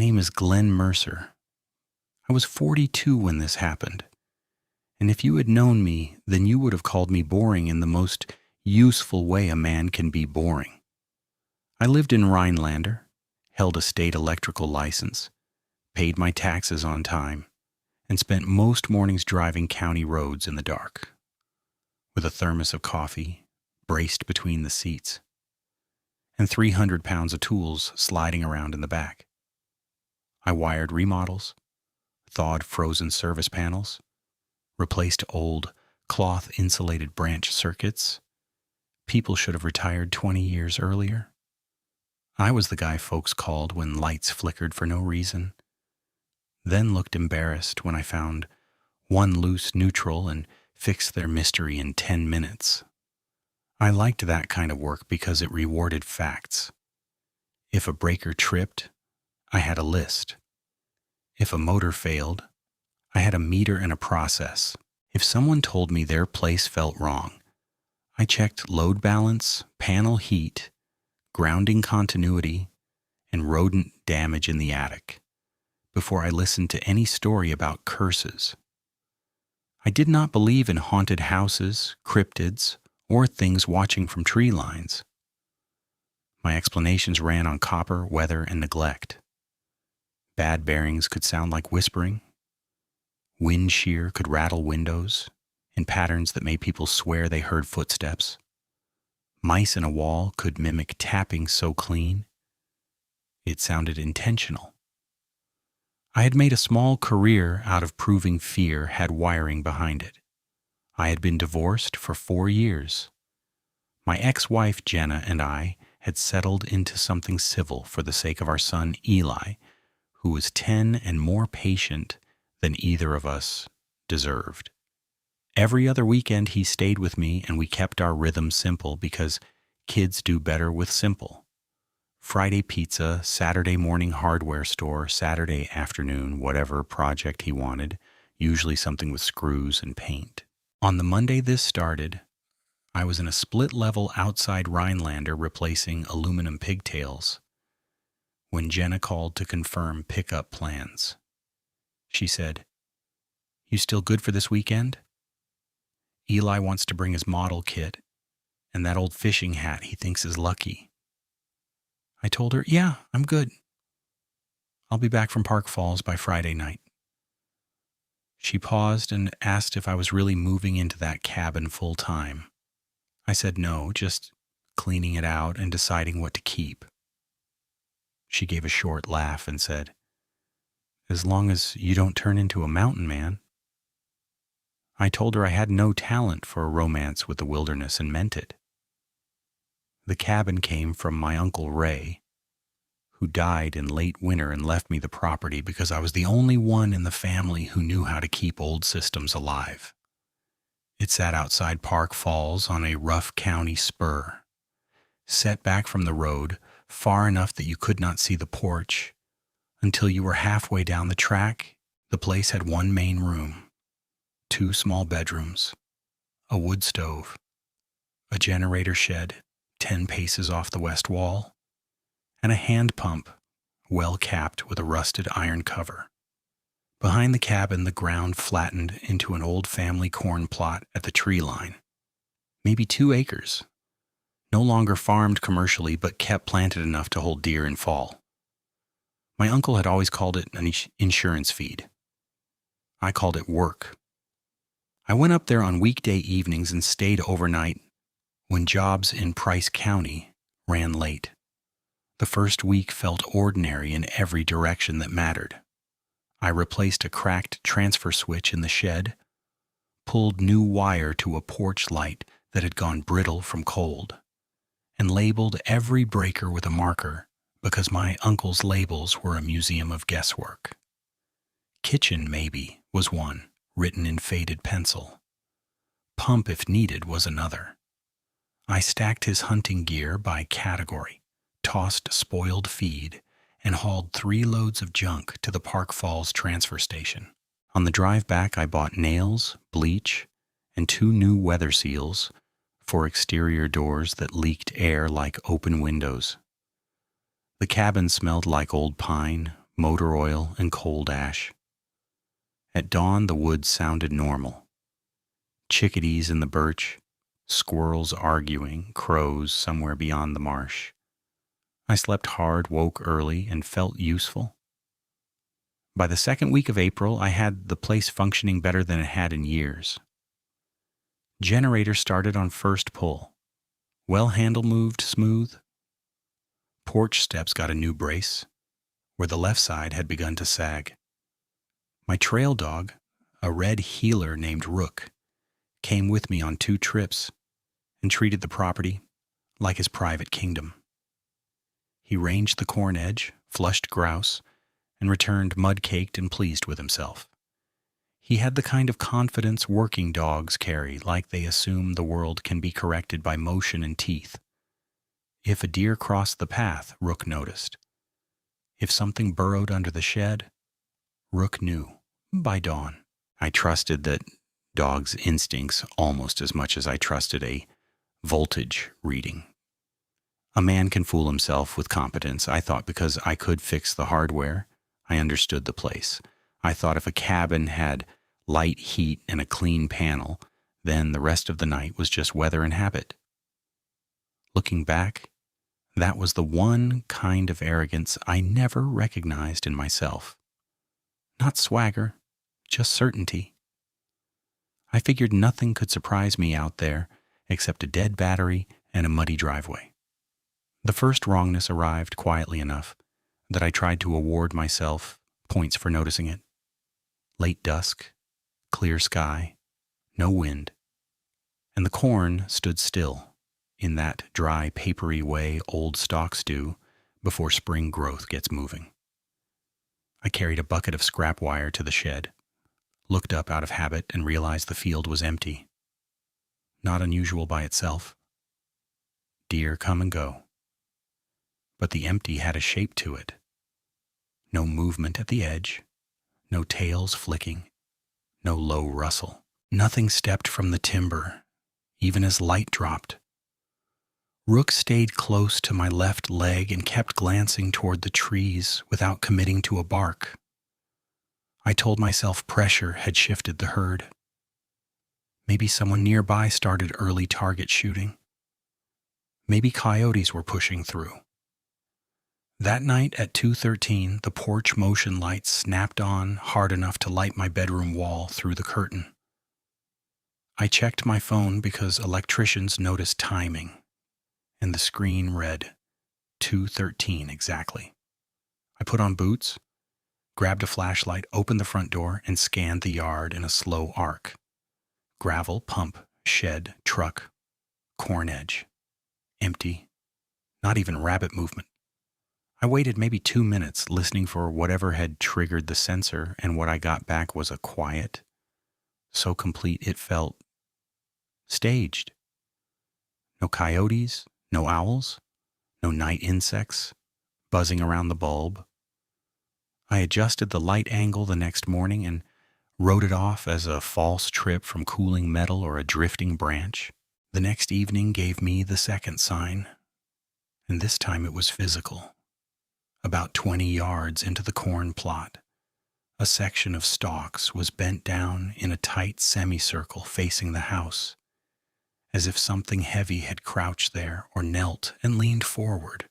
name is Glenn Mercer. I was 42 when this happened, and if you had known me, then you would have called me boring in the most useful way a man can be boring. I lived in Rhinelander, held a state electrical license, paid my taxes on time, and spent most mornings driving county roads in the dark, with a thermos of coffee braced between the seats, and 300 pounds of tools sliding around in the back. I wired remodels, thawed frozen service panels, replaced old cloth-insulated branch circuits. People should have retired 20 years earlier. I was the guy folks called when lights flickered for no reason, then looked embarrassed when I found one loose neutral and fixed their mystery in 10 minutes. I liked that kind of work because it rewarded facts. If a breaker tripped, I had a list. If a motor failed, I had a meter and a process. If someone told me their place felt wrong, I checked load balance, panel heat, grounding continuity, and rodent damage in the attic before I listened to any story about curses. I did not believe in haunted houses, cryptids, or things watching from tree lines. My explanations ran on copper, weather, and neglect. Bad bearings could sound like whispering. Wind shear could rattle windows in patterns that made people swear they heard footsteps. Mice in a wall could mimic tapping so clean it sounded intentional. I had made a small career out of proving fear had wiring behind it. I had been divorced for 4 years. My ex-wife Jenna and I had settled into something civil for the sake of our son Eli, who was 10 and more patient than either of us deserved. Every other weekend he stayed with me and we kept our rhythm simple because kids do better with simple. Friday pizza, Saturday morning hardware store, Saturday afternoon whatever project he wanted, usually something with screws and paint. On the Monday this started, I was in a split-level outside Rhinelander replacing aluminum pigtails when Jenna called to confirm pickup plans. She said, "You still good for this weekend? Eli wants to bring his model kit and that old fishing hat he thinks is lucky." I told her, "Yeah, I'm good. I'll be back from Park Falls by Friday night." She paused and asked if I was really moving into that cabin full time. I said no, just cleaning it out and deciding what to keep. She gave a short laugh and said, "As long as you don't turn into a mountain man." I told her I had no talent for a romance with the wilderness and meant it. The cabin came from my Uncle Ray, who died in late winter and left me the property because I was the only one in the family who knew how to keep old systems alive. It sat outside Park Falls on a rough county spur, set back from the road far enough that you could not see the porch. Until you were halfway down the track, the place had one main room, 2 small bedrooms, a wood stove, a generator shed 10 paces off the west wall, and a hand pump, well capped with a rusted iron cover. Behind the cabin, the ground flattened into an old family corn plot at the tree line, maybe 2 acres, no longer farmed commercially but kept planted enough to hold deer in fall. My uncle had always called it an insurance feed. I called it work. I went up there on weekday evenings and stayed overnight when jobs in Price County ran late. The first week felt ordinary in every direction that mattered. I replaced a cracked transfer switch in the shed, pulled new wire to a porch light that had gone brittle from cold, and labeled every breaker with a marker because my uncle's labels were a museum of guesswork. Kitchen, maybe, was one, written in faded pencil. Pump, if needed, was another. I stacked his hunting gear by category, tossed spoiled feed, and hauled 3 loads of junk to the Park Falls transfer station. On the drive back, I bought nails, bleach, and 2 new weather seals for exterior doors that leaked air like open windows. The cabin smelled like old pine, motor oil, and cold ash. At dawn, the woods sounded normal. Chickadees in the birch, squirrels arguing, crows somewhere beyond the marsh. I slept hard, woke early, and felt useful. By the second week of April, I had the place functioning better than it had in years. Generator started on first pull. Well handle moved smooth. Porch steps got a new brace, where the left side had begun to sag. My trail dog, a red heeler named Rook, came with me on 2 trips and treated the property like his private kingdom. He ranged the corn edge, flushed grouse, and returned mud-caked and pleased with himself. He had the kind of confidence working dogs carry, like they assume the world can be corrected by motion and teeth. If a deer crossed the path, Rook noticed. If something burrowed under the shed, Rook knew by dawn. I trusted that dog's instincts almost as much as I trusted a voltage reading. A man can fool himself with competence, I thought, because I could fix the hardware. I understood the place. I thought if a cabin had light, heat, and a clean panel, then the rest of the night was just weather and habit. Looking back, that was the one kind of arrogance I never recognized in myself. Not swagger, just certainty. I figured nothing could surprise me out there except a dead battery and a muddy driveway. The first wrongness arrived quietly enough that I tried to award myself points for noticing it. Late dusk, clear sky, no wind, and the corn stood still in that dry, papery way old stalks do before spring growth gets moving. I carried a bucket of scrap wire to the shed, looked up out of habit, and realized the field was empty. Not unusual by itself. Deer come and go. But the empty had a shape to it. No movement at the edge, no tails flicking, no low rustle. Nothing stepped from the timber, even as light dropped. Rook stayed close to my left leg and kept glancing toward the trees without committing to a bark. I told myself pressure had shifted the herd. Maybe someone nearby started early target shooting. Maybe coyotes were pushing through. That night at 2:13, the porch motion lights snapped on hard enough to light my bedroom wall through the curtain. I checked my phone because electricians notice timing, and the screen read 2:13 exactly. I put on boots, grabbed a flashlight, opened the front door, and scanned the yard in a slow arc. Gravel, pump, shed, truck, corn edge. Empty. Not even rabbit movement. I waited maybe 2 minutes, listening for whatever had triggered the sensor, and what I got back was a quiet, so complete it felt staged. No coyotes, no owls, no night insects buzzing around the bulb. I adjusted the light angle the next morning and wrote it off as a false trip from cooling metal or a drifting branch. The next evening gave me the second sign, and this time it was physical. About 20 yards into the corn plot, a section of stalks was bent down in a tight semicircle facing the house, as if something heavy had crouched there or knelt and leaned forward.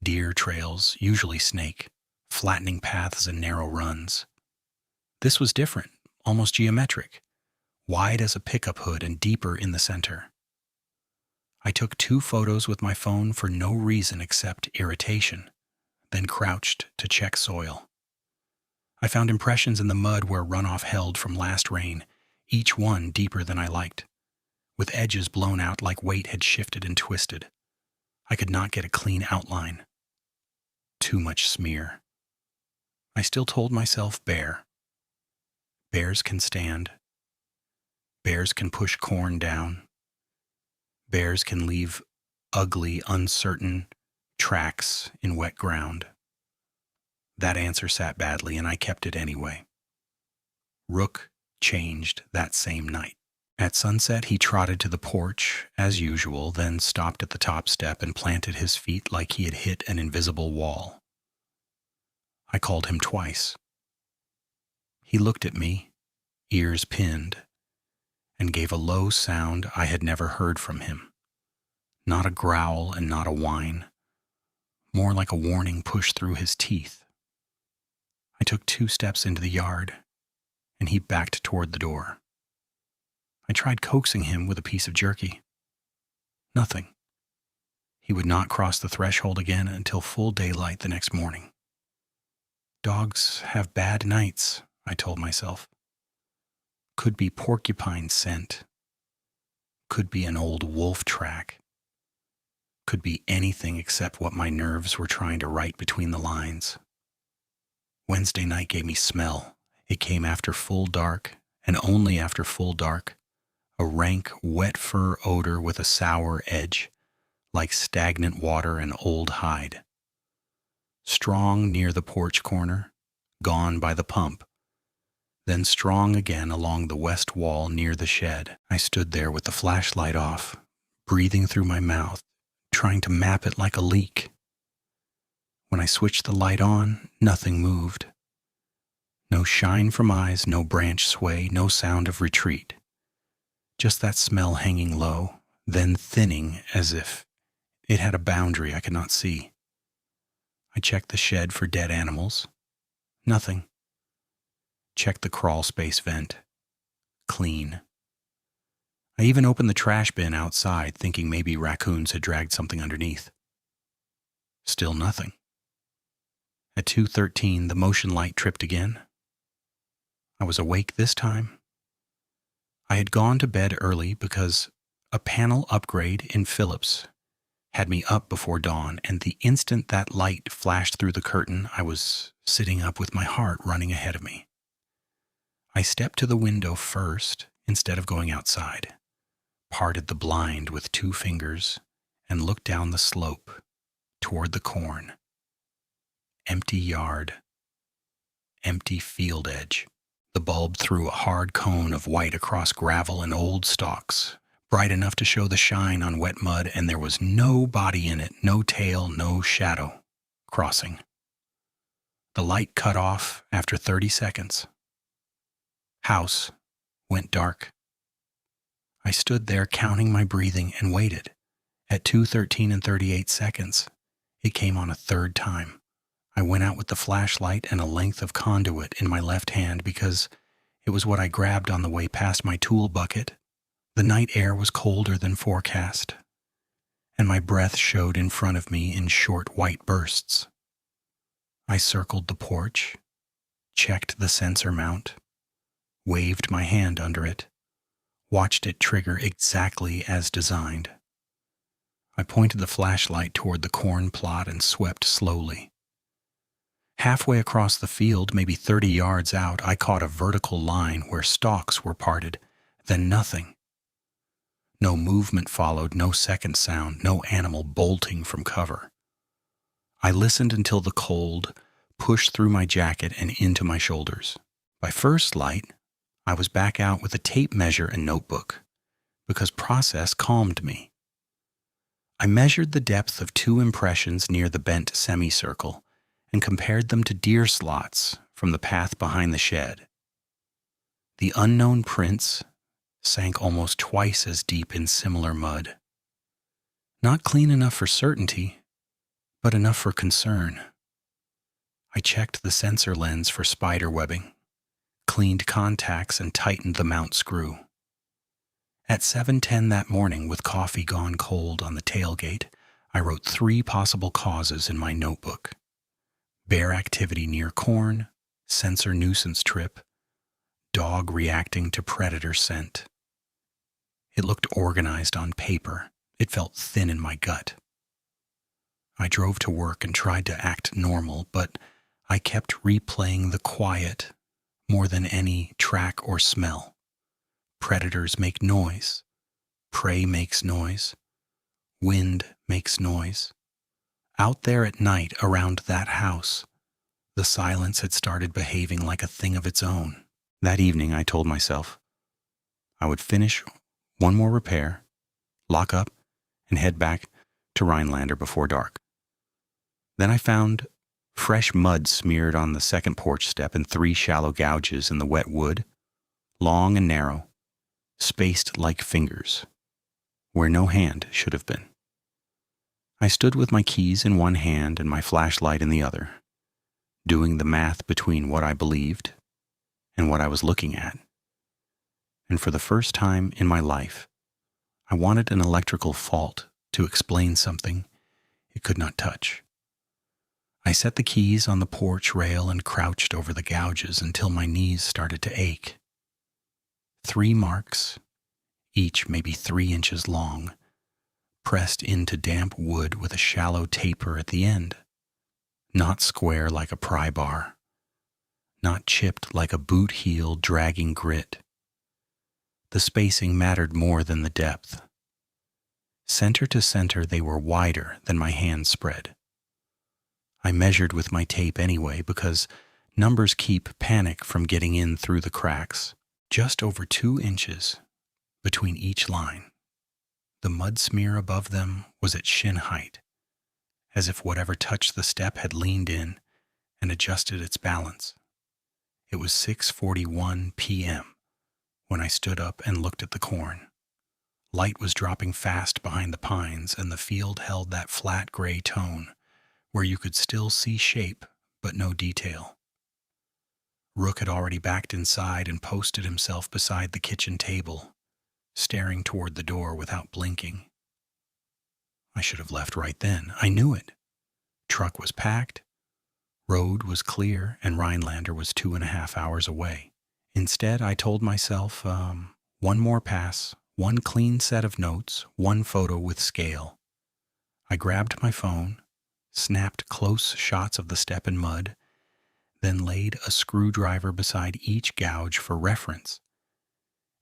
Deer trails, usually snake, flattening paths and narrow runs. This was different, almost geometric, wide as a pickup hood and deeper in the center. I took 2 photos with my phone for no reason except irritation, then crouched to check soil. I found impressions in the mud where runoff held from last rain, each one deeper than I liked, with edges blown out like weight had shifted and twisted. I could not get a clean outline. Too much smear. I still told myself bear. Bears can stand. Bears can push corn down. Bears can leave ugly, uncertain tracks in wet ground. That answer sat badly, and I kept it anyway. Rook changed that same night. At sunset, he trotted to the porch, as usual, then stopped at the top step and planted his feet like he had hit an invisible wall. I called him twice. He looked at me, ears pinned, and gave a low sound I had never heard from him. Not a growl and not a whine, more like a warning pushed through his teeth. I took 2 steps into the yard, and he backed toward the door. I tried coaxing him with a piece of jerky. Nothing. He would not cross the threshold again until full daylight the next morning. Dogs have bad nights, I told myself. Could be porcupine scent. Could be an old wolf track. Could be anything except what my nerves were trying to write between the lines. Wednesday night gave me smell. It came after full dark, and only after full dark. A rank, wet fur odor with a sour edge, like stagnant water and old hide. Strong near the porch corner, gone by the pump. Then strong again along the west wall near the shed. I stood there with the flashlight off, breathing through my mouth, trying to map it like a leak. When I switched the light on, nothing moved. No shine from eyes, no branch sway, no sound of retreat. Just that smell hanging low, then thinning as if it had a boundary I could not see. I checked the shed for dead animals. Nothing. Checked the crawl space vent. Clean. I even opened the trash bin outside, thinking maybe raccoons had dragged something underneath. Still nothing. At 2:13, the motion light tripped again. I was awake this time. I had gone to bed early because a panel upgrade in Philips had me up before dawn, and the instant that light flashed through the curtain, I was sitting up with my heart running ahead of me. I stepped to the window first instead of going outside, parted the blind with 2 fingers, and looked down the slope toward the corn. Empty yard. Empty field edge. The bulb threw a hard cone of white across gravel and old stalks, bright enough to show the shine on wet mud, and there was no body in it, no tail, no shadow. Crossing. The light cut off after 30 seconds. House went dark. I stood there counting my breathing and waited. At 2:13 and 38 seconds, it came on a third time. I went out with the flashlight and a length of conduit in my left hand because it was what I grabbed on the way past my tool bucket. The night air was colder than forecast, and my breath showed in front of me in short white bursts. I circled the porch, checked the sensor mount, waved my hand under it, watched it trigger exactly as designed. I pointed the flashlight toward the corn plot and swept slowly. Halfway across the field, maybe 30 yards out, I caught a vertical line where stalks were parted, then nothing. No movement followed, no second sound, no animal bolting from cover. I listened until the cold pushed through my jacket and into my shoulders. By first light, I was back out with a tape measure and notebook, because process calmed me. I measured the depth of 2 impressions near the bent semicircle and compared them to deer slots from the path behind the shed. The unknown prints sank almost twice as deep in similar mud. Not clean enough for certainty, but enough for concern. I checked the sensor lens for spider webbing, cleaned contacts, and tightened the mount screw. At 7:10 that morning, with coffee gone cold on the tailgate, I wrote 3 possible causes in my notebook. Bear activity near corn, sensor nuisance trip, dog reacting to predator scent. It looked organized on paper. It felt thin in my gut. I drove to work and tried to act normal, but I kept replaying the quiet more than any track or smell. Predators make noise. Prey makes noise. Wind makes noise. Out there at night around that house, the silence had started behaving like a thing of its own. That evening, I told myself I would finish one more repair, lock up, and head back to Rhinelander before dark. Then I found Fresh mud smeared on the second porch step and 3 shallow gouges in the wet wood, long and narrow, spaced like fingers, where no hand should have been. I stood with my keys in one hand and my flashlight in the other, doing the math between what I believed and what I was looking at. And for the first time in my life, I wanted an electrical fault to explain something it could not touch. I set the keys on the porch rail and crouched over the gouges until my knees started to ache. 3 marks, each maybe 3 inches long, pressed into damp wood with a shallow taper at the end. Not square like a pry bar, not chipped like a boot heel dragging grit. The spacing mattered more than the depth. Center to center, they were wider than my hand spread. I measured with my tape anyway because numbers keep panic from getting in through the cracks. Just over 2 inches between each line. The mud smear above them was at shin height, as if whatever touched the step had leaned in and adjusted its balance. It was 6:41 p.m. when I stood up and looked at the corn. Light was dropping fast behind the pines, and the field held that flat gray tone where you could still see shape but no detail. Rook had already backed inside and posted himself beside the kitchen table, staring toward the door without blinking. I should have left right then. I knew it. Truck was packed, road was clear, and Rhinelander was 2.5 hours away. Instead, I told myself, one more pass, one clean set of notes, one photo with scale. I grabbed my phone, snapped close shots of the step in mud, then laid a screwdriver beside each gouge for reference,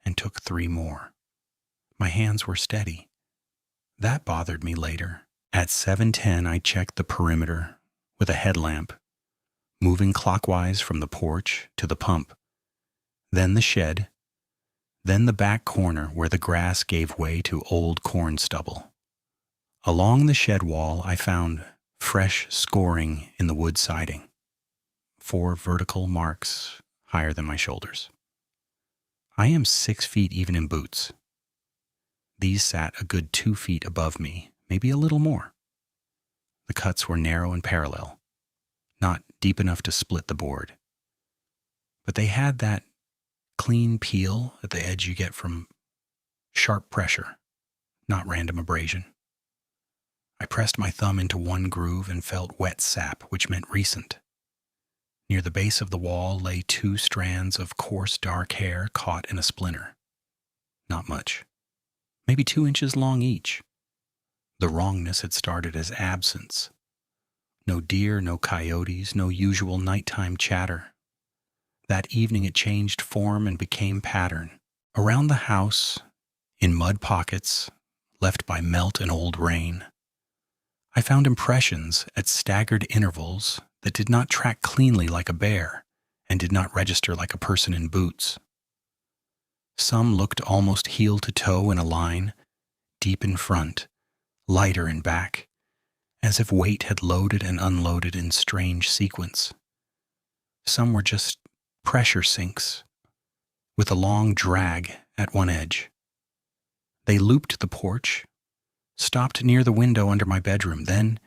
and took 3 more. My hands were steady. That bothered me later. At 7:10, I checked the perimeter with a headlamp, moving clockwise from the porch to the pump, then the shed, then the back corner where the grass gave way to old corn stubble. Along the shed wall, I found fresh scoring in the wood siding, 4 vertical marks higher than my shoulders. I am 6 feet even in boots. These sat a good 2 feet above me, maybe a little more. The cuts were narrow and parallel, not deep enough to split the board. But they had that clean peel at the edge you get from sharp pressure, not random abrasion. I pressed my thumb into one groove and felt wet sap, which meant recent. Near the base of the wall lay 2 strands of coarse dark hair caught in a splinter. Not much. Maybe 2 inches long each. The wrongness had started as absence. No deer, no coyotes, no usual nighttime chatter. That evening it changed form and became pattern. Around the house, in mud pockets, left by melt and old rain, I found impressions at staggered intervals that did not track cleanly like a bear and did not register like a person in boots. Some looked almost heel to toe in a line, deep in front, lighter in back, as if weight had loaded and unloaded in strange sequence. Some were just pressure sinks, with a long drag at one edge. They looped the porch, stopped near the window under my bedroom, then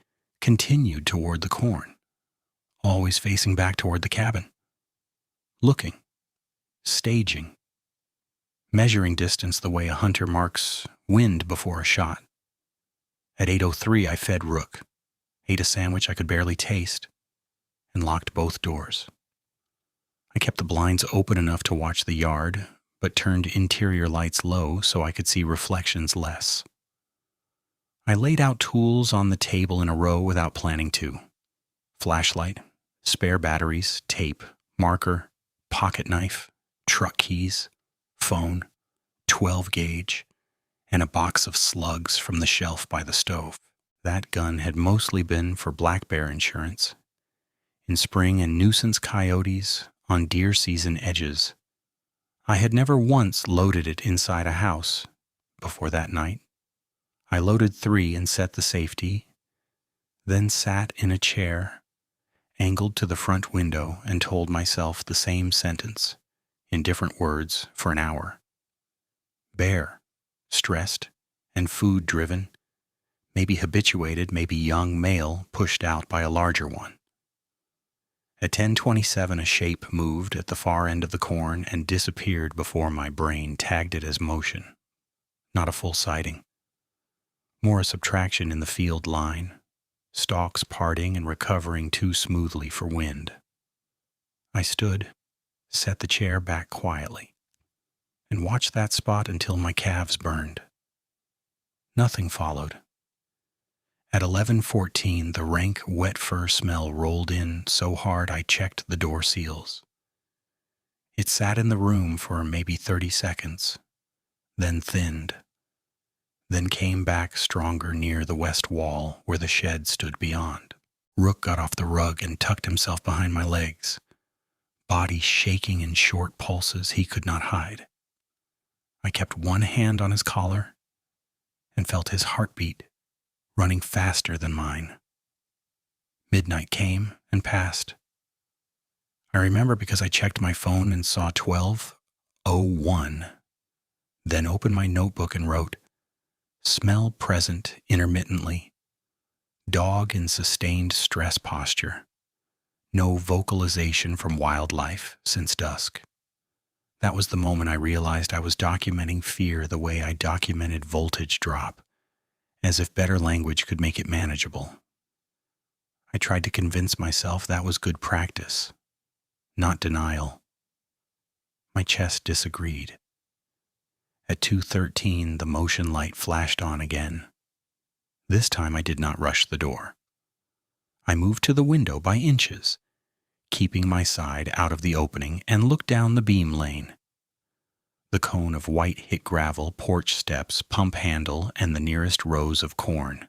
continued toward the corn, always facing back toward the cabin. Looking, staging, measuring distance the way a hunter marks wind before a shot. At 8:03, I fed Rook, ate a sandwich I could barely taste, and locked both doors. I kept the blinds open enough to watch the yard, but turned interior lights low so I could see reflections less. I laid out tools on the table in a row without planning to. Flashlight, spare batteries, tape, marker, pocket knife, truck keys, phone, 12 gauge, and a box of slugs from the shelf by the stove. That gun had mostly been for black bear insurance. In spring and nuisance coyotes on deer season edges. I had never once loaded it inside a house before that night. I loaded 3 and set the safety, then sat in a chair angled to the front window, and told myself the same sentence, in different words, for an hour. Bear, stressed and food-driven, maybe habituated, maybe young male pushed out by a larger one. At 10:27, a shape moved at the far end of the corn and disappeared before my brain tagged it as motion. Not a full sighting. More a subtraction in the field line, stalks parting and recovering too smoothly for wind. I stood, set the chair back quietly, and watched that spot until my calves burned. Nothing followed. At 11:14, the rank, wet fur smell rolled in so hard I checked the door seals. It sat in the room for maybe 30 seconds, then thinned, then came back stronger near the west wall where the shed stood beyond. Rook got off the rug and tucked himself behind my legs, body shaking in short pulses he could not hide. I kept one hand on his collar and felt his heartbeat running faster than mine. Midnight came and passed. I remember because I checked my phone and saw 12:01, then opened my notebook and wrote, "Smell present intermittently. Dog in sustained stress posture. No vocalization from wildlife since dusk." That was the moment I realized I was documenting fear the way I documented voltage drop, as if better language could make it manageable. I tried to convince myself that was good practice, not denial. My chest disagreed. At 2:13, the motion light flashed on again. This time I did not rush the door. I moved to the window by inches, keeping my side out of the opening, and looked down the beam lane. The cone of white hit gravel, porch steps, pump handle, and the nearest rows of corn.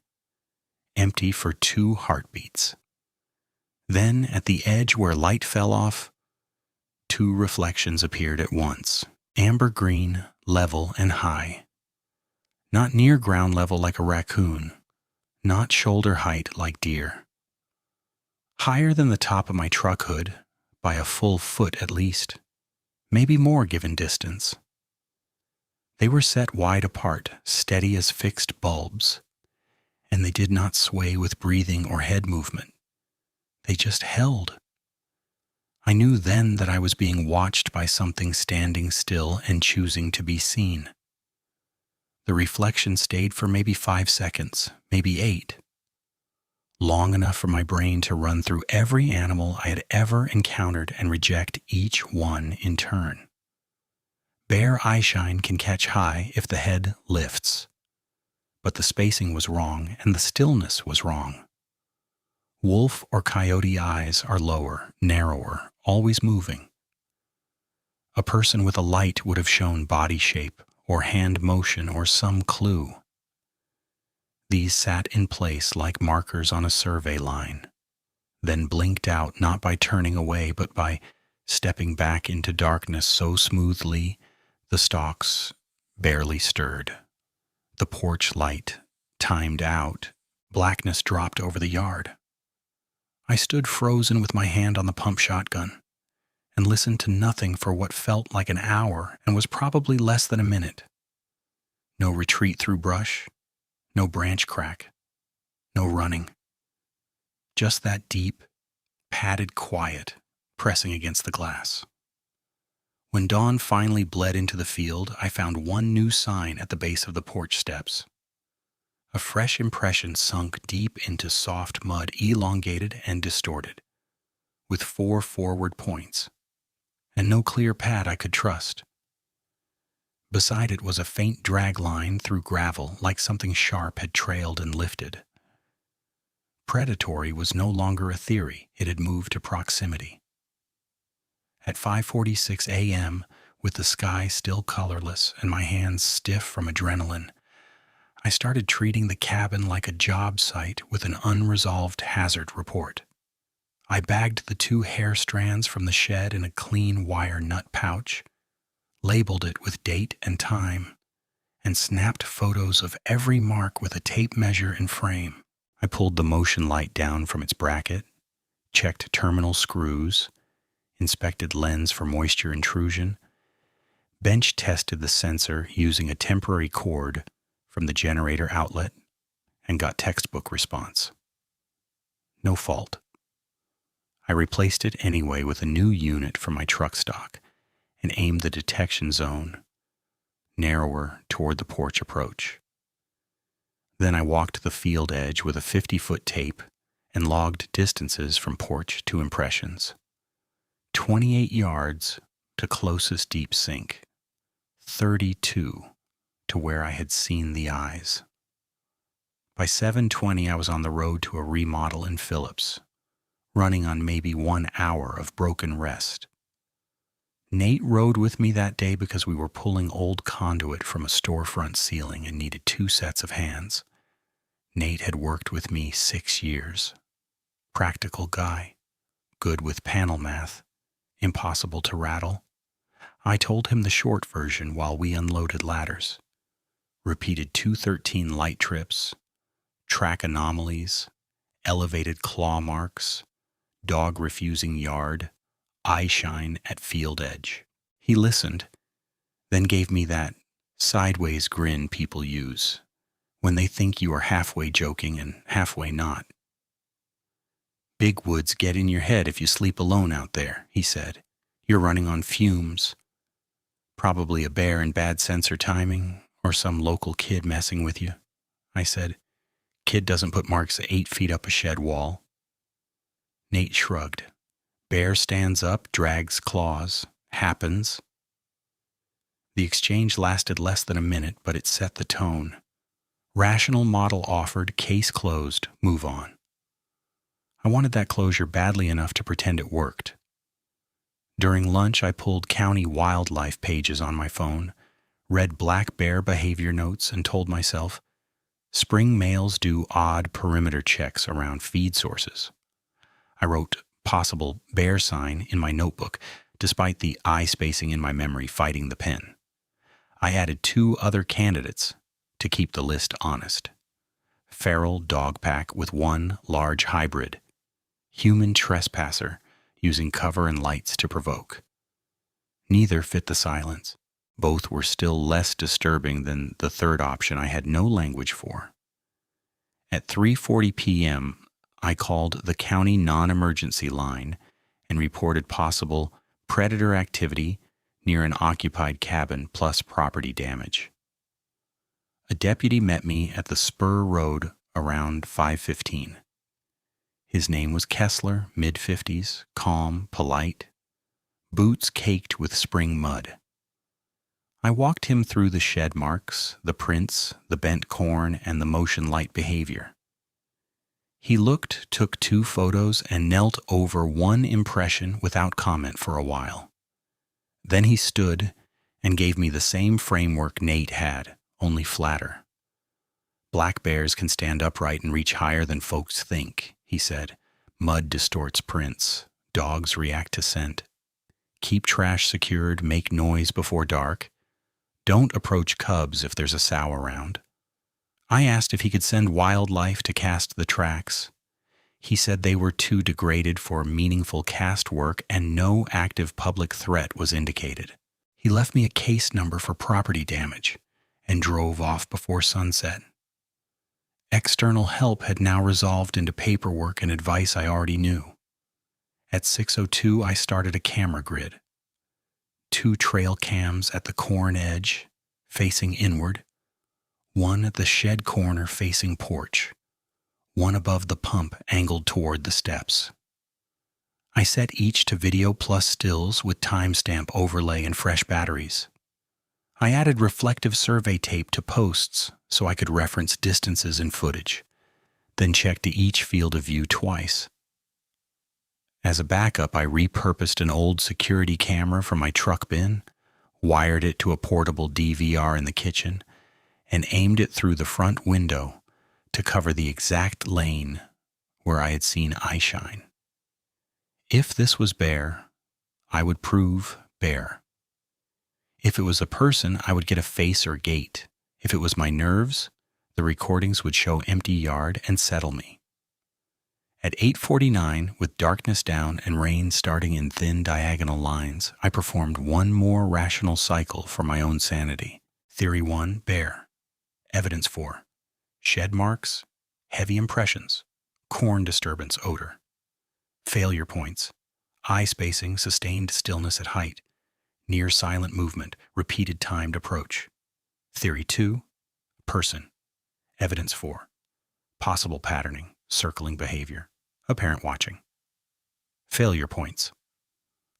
Empty for 2 heartbeats. Then, at the edge where light fell off, 2 reflections appeared at once, amber green, level and high. Not near ground level like a raccoon, not shoulder height like deer. Higher than the top of my truck hood, by a full foot at least, maybe more given distance. They were set wide apart, steady as fixed bulbs, and they did not sway with breathing or head movement. They just held. I knew then that I was being watched by something standing still and choosing to be seen. The reflection stayed for maybe 5 seconds, maybe 8. Long enough for my brain to run through every animal I had ever encountered and reject each one in turn. Bear eyeshine can catch high if the head lifts. But the spacing was wrong and the stillness was wrong. Wolf or coyote eyes are lower, narrower, always moving. A person with a light would have shown body shape or hand motion or some clue. These sat in place like markers on a survey line, then blinked out not by turning away but by stepping back into darkness so smoothly the stalks barely stirred. The porch light timed out. Blackness dropped over the yard. I stood frozen with my hand on the pump shotgun and listened to nothing for what felt like an hour and was probably less than a minute. No retreat through brush, no branch crack, no running. Just that deep, padded quiet pressing against the glass. When dawn finally bled into the field, I found one new sign at the base of the porch steps. A fresh impression sunk deep into soft mud, elongated and distorted, with 4 forward points, and no clear pad I could trust. Beside it was a faint drag line through gravel, like something sharp had trailed and lifted. Predatory was no longer a theory, it had moved to proximity. At 5:46 a.m., with the sky still colorless and my hands stiff from adrenaline, I started treating the cabin like a job site with an unresolved hazard report. I bagged the 2 hair strands from the shed in a clean wire nut pouch, labeled it with date and time, and snapped photos of every mark with a tape measure and frame. I pulled the motion light down from its bracket, checked terminal screws, inspected lens for moisture intrusion, bench tested the sensor using a temporary cord from the generator outlet, and got textbook response. No fault. I replaced it anyway with a new unit for my truck stock and aimed the detection zone narrower toward the porch approach. Then I walked the field edge with a 50-foot tape and logged distances from porch to impressions. 28 yards to closest deep sink, 32 to where I had seen the eyes. By 7:20, I was on the road to a remodel in Phillips, running on maybe 1 hour of broken rest. Nate rode with me that day because we were pulling old conduit from a storefront ceiling and needed 2 sets of hands. Nate had worked with me 6 years. Practical guy, good with panel math, impossible to rattle. I told him the short version while we unloaded ladders. Repeated 213 light trips, track anomalies, elevated claw marks, dog refusing yard, eye shine at field edge. He listened, then gave me that sideways grin people use when they think you are halfway joking and halfway not. Big woods get in your head if you sleep alone out there, he said. You're running on fumes. Probably a bear in bad sensor timing or some local kid messing with you. I said, kid doesn't put marks 8 feet up a shed wall. Nate shrugged. Bear stands up, drags claws. Happens. The exchange lasted less than a minute, but it set the tone. Rational model offered, case closed, move on. I wanted that closure badly enough to pretend it worked. During lunch, I pulled county wildlife pages on my phone, read black bear behavior notes, and told myself, spring males do odd perimeter checks around feed sources. I wrote possible bear sign in my notebook, despite the eye spacing in my memory fighting the pen. I added 2 other candidates to keep the list honest. Feral dog pack with 1 large hybrid. Human trespasser using cover and lights to provoke. Neither fit the silence. Both were still less disturbing than the third option I had no language for. At 3:40 p.m., I called the county non-emergency line and reported possible predator activity near an occupied cabin plus property damage. A deputy met me at the spur road around 5:15. His name was Kessler, mid-50s, calm, polite, boots caked with spring mud. I walked him through the shed marks, the prints, the bent corn, and the motion light behavior. He looked, took 2 photos, and knelt over 1 impression without comment for a while. Then he stood and gave me the same framework Nate had, only flatter. Black bears can stand upright and reach higher than folks think, he said. Mud distorts prints. Dogs react to scent. Keep trash secured, make noise before dark. Don't approach cubs if there's a sow around. I asked if he could send wildlife to cast the tracks. He said they were too degraded for meaningful cast work and no active public threat was indicated. He left me a case number for property damage and drove off before sunset. External help had now resolved into paperwork and advice I already knew. At 6:02, I started a camera grid. 2 trail cams at the corn edge, facing inward. 1 at the shed corner facing porch. 1 above the pump angled toward the steps. I set each to video plus stills with timestamp overlay and fresh batteries. I added reflective survey tape to posts so I could reference distances in footage, then checked each field of view twice. As a backup, I repurposed an old security camera from my truck bin, wired it to a portable DVR in the kitchen, and aimed it through the front window to cover the exact lane where I had seen eye shine. If this was bear, I would prove bear. If it was a person, I would get a face or gait. If it was my nerves, the recordings would show empty yard and settle me. At 8:49, with darkness down and rain starting in thin diagonal lines, I performed one more rational cycle for my own sanity. Theory 1, bear. Evidence 4, shed marks, heavy impressions, corn disturbance odor. Failure points, eye spacing, sustained stillness at height, near silent movement, repeated timed approach. Theory 2, person. Evidence 4, possible patterning, circling behavior, apparent watching. Failure points,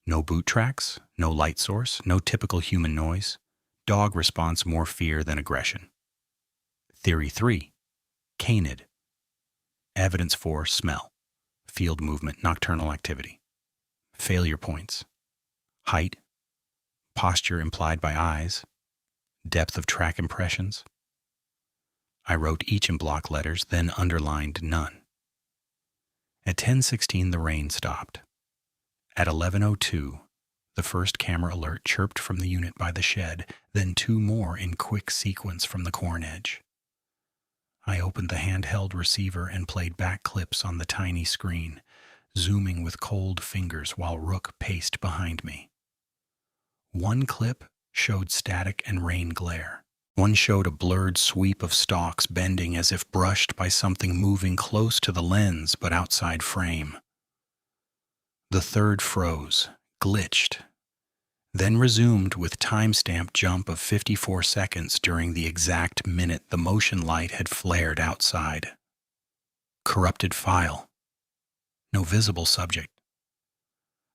no boot tracks, no light source, no typical human noise, dog response more fear than aggression. Theory 3, canid. Evidence 4, smell, field movement, nocturnal activity. Failure points, height, posture implied by eyes, depth of track impressions. I wrote each in block letters, then underlined none. At 10:16, the rain stopped. At 11:02, the first camera alert chirped from the unit by the shed, then two more in quick sequence from the corn edge. I opened the handheld receiver and played back clips on the tiny screen, zooming with cold fingers while Rook paced behind me. One clip showed static and rain glare. One showed a blurred sweep of stalks bending as if brushed by something moving close to the lens but outside frame. The third froze, glitched, then resumed with timestamp jump of 54 seconds during the exact minute the motion light had flared outside. Corrupted file. No visible subject.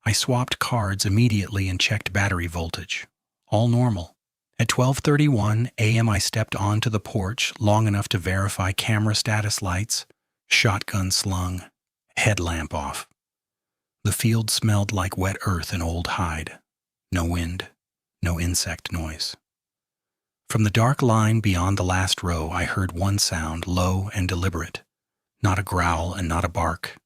I swapped cards immediately and checked battery voltage. All normal. At 12:31 a.m. I stepped onto the porch long enough to verify camera status lights, shotgun slung, headlamp off. The field smelled like wet earth and old hide. No wind, no insect noise. From the dark line beyond the last row, I heard one sound, low and deliberate. Not a growl and not a bark.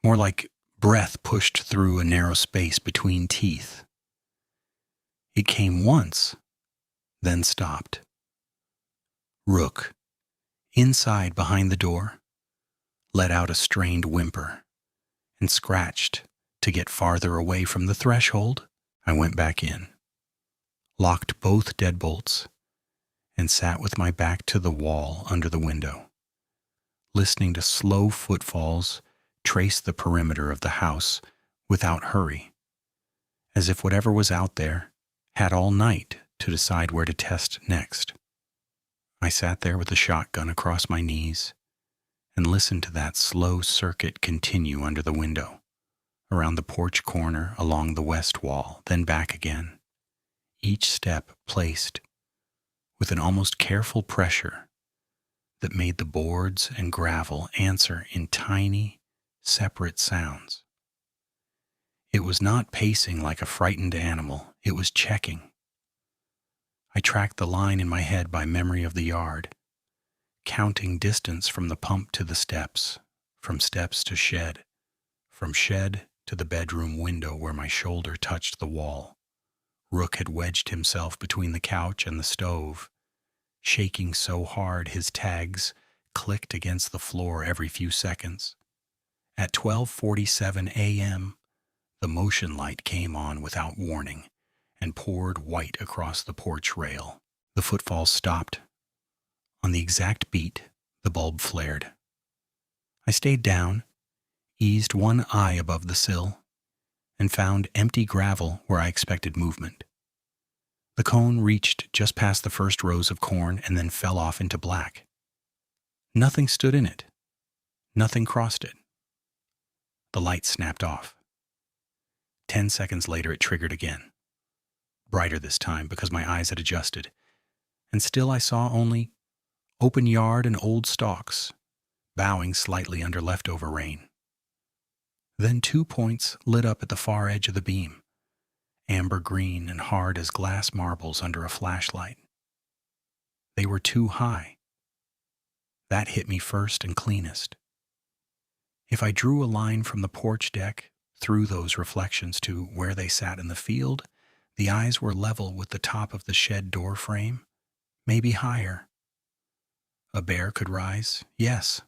More like breath pushed through a narrow space between teeth. It came once, then stopped. Rook, inside behind the door, let out a strained whimper and scratched to get farther away from the threshold. I went back in, locked both deadbolts, and sat with my back to the wall under the window, listening to slow footfalls trace the perimeter of the house without hurry, as if whatever was out there had all night to decide where to test next. I sat there with the shotgun across my knees and listened to that slow circuit continue under the window, around the porch corner, along the west wall, then back again, each step placed with an almost careful pressure that made the boards and gravel answer in tiny, separate sounds. It was not pacing like a frightened animal, it was checking. I tracked the line in my head by memory of the yard, counting distance from the pump to the steps, from steps to shed, from shed to the bedroom window where my shoulder touched the wall. Rook had wedged himself between the couch and the stove, shaking so hard his tags clicked against the floor every few seconds. At 12:47 a.m., the motion light came on without warning and poured white across the porch rail. The footfalls stopped. On the exact beat, the bulb flared. I stayed down, eased one eye above the sill, and found empty gravel where I expected movement. The cone reached just past the first rows of corn and then fell off into black. Nothing stood in it. Nothing crossed it. The light snapped off. 10 seconds later, it triggered again. Brighter this time because my eyes had adjusted, and still I saw only open yard and old stalks, bowing slightly under leftover rain. Then 2 points lit up at the far edge of the beam, amber green and hard as glass marbles under a flashlight. They were too high. That hit me first and cleanest. If I drew a line from the porch deck through those reflections to where they sat in the field, the eyes were level with the top of the shed door frame, maybe higher. A bear could rise, yes,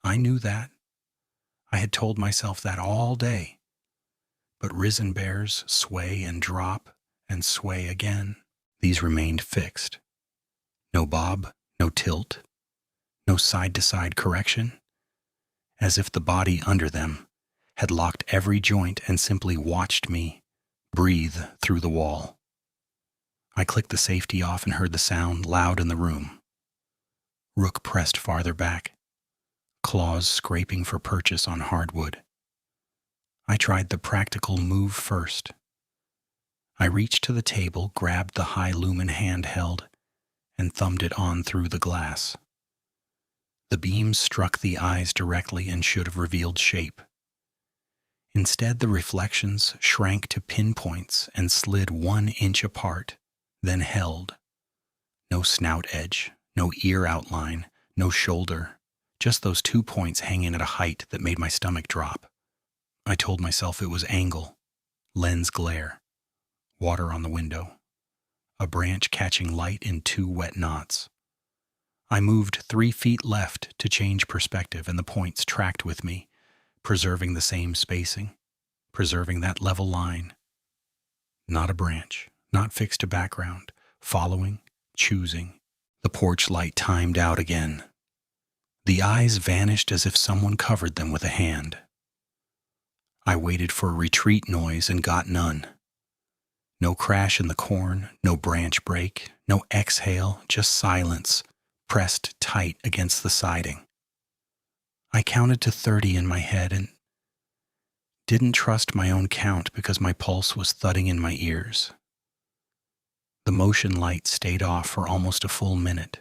I knew that. I had told myself that all day. But risen bears sway and drop and sway again. These remained fixed. No bob, no tilt, no side-to-side correction, as if the body under them had locked every joint and simply watched me breathe through the wall. I clicked the safety off and heard the sound loud in the room. Rook pressed farther back, claws scraping for purchase on hardwood. I tried the practical move first. I reached to the table, grabbed the high-lumen handheld, and thumbed it on through the glass. The beam struck the eyes directly and should have revealed shape. Instead, the reflections shrank to pinpoints and slid 1 inch apart, then held. No snout edge, no ear outline, no shoulder, just those 2 points hanging at a height that made my stomach drop. I told myself it was angle, lens glare, water on the window, a branch catching light in 2 wet knots. I moved 3 feet left to change perspective, and the points tracked with me, preserving the same spacing, preserving that level line. Not a branch, not fixed to background, following, choosing. The porch light timed out again. The eyes vanished as if someone covered them with a hand. I waited for a retreat noise and got none. No crash in the corn, no branch break, no exhale, just silence, pressed tight against the siding. I counted to 30 in my head and didn't trust my own count because my pulse was thudding in my ears. The motion light stayed off for almost a full minute.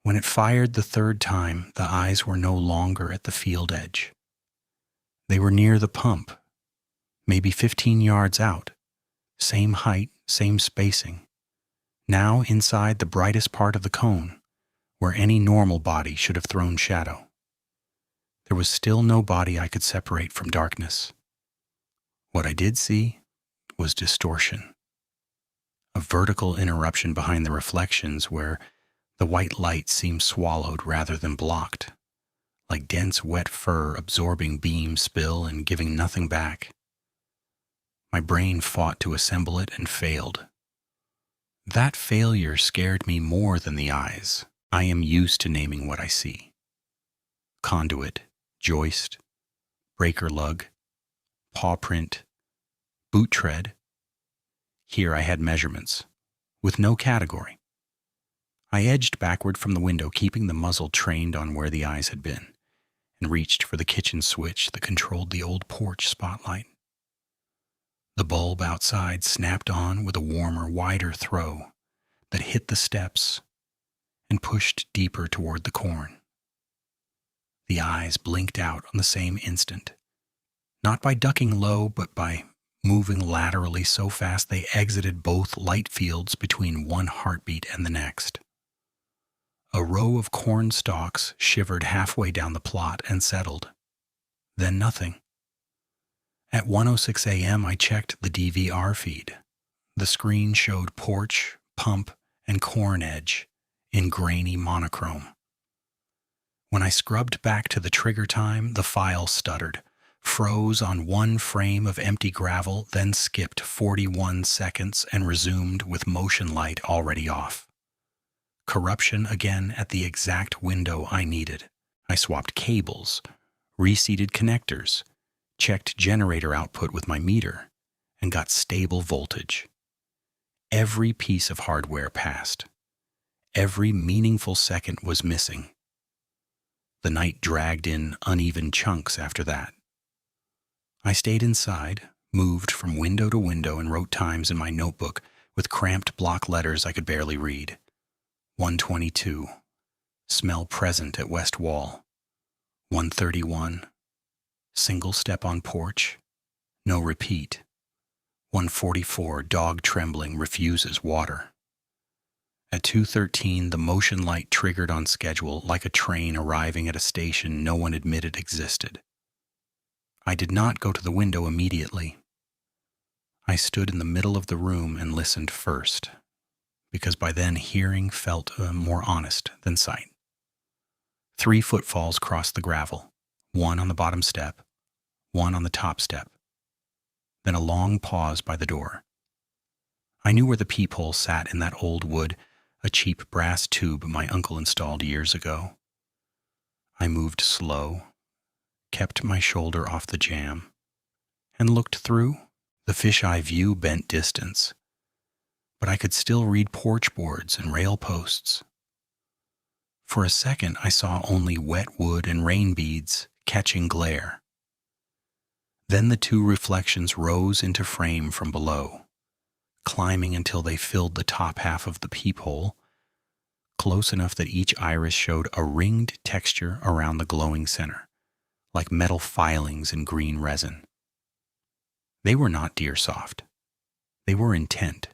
When it fired the 3rd time, the eyes were no longer at the field edge. They were near the pump, maybe 15 yards out, same height, same spacing, now inside the brightest part of the cone, where any normal body should have thrown shadow. There was still no body I could separate from darkness. What I did see was distortion, a vertical interruption behind the reflections where the white light seemed swallowed rather than blocked, like dense wet fur absorbing beam spill and giving nothing back. My brain fought to assemble it and failed. That failure scared me more than the eyes. I am used to naming what I see. Conduit, joist, breaker lug, paw print, boot tread. Here I had measurements, with no category. I edged backward from the window, keeping the muzzle trained on where the eyes had been, and reached for the kitchen switch that controlled the old porch spotlight. The bulb outside snapped on with a warmer, wider throw that hit the steps and pushed deeper toward the corn. The eyes blinked out on the same instant, not by ducking low, but by moving laterally so fast they exited both light fields between one heartbeat and the next. A row of corn stalks shivered halfway down the plot and settled. Then nothing. At 1:06 a.m. I checked the DVR feed. The screen showed porch, pump, and corn edge in grainy monochrome. When I scrubbed back to the trigger time, the file stuttered, froze on one frame of empty gravel, then skipped 41 seconds and resumed with motion light already off. Corruption again at the exact window I needed. I swapped cables, reseated connectors, checked generator output with my meter, and got stable voltage. Every piece of hardware passed. Every meaningful second was missing. The night dragged in uneven chunks after that. I stayed inside, moved from window to window, and wrote times in my notebook with cramped block letters I could barely read. 1:22. Smell present at west wall. 1:31. Single step on porch. No repeat. 1:44. Dog trembling, refuses water. At 2:13, the motion light triggered on schedule like a train arriving at a station no one admitted existed. I did not go to the window immediately. I stood in the middle of the room and listened first, because by then hearing felt more honest than sight. 3 footfalls crossed the gravel, one on the bottom step, one on the top step, then a long pause by the door. I knew where the peephole sat in that old wood, a cheap brass tube my uncle installed years ago. I moved slow, kept my shoulder off the jamb, and looked through. The fisheye view bent distance, but I could still read porch boards and rail posts. For a second, I saw only wet wood and rain beads catching glare. Then the two reflections rose into frame from below, climbing until they filled the top half of the peephole, close enough that each iris showed a ringed texture around the glowing center, like metal filings in green resin. They were not deer soft. They were intent.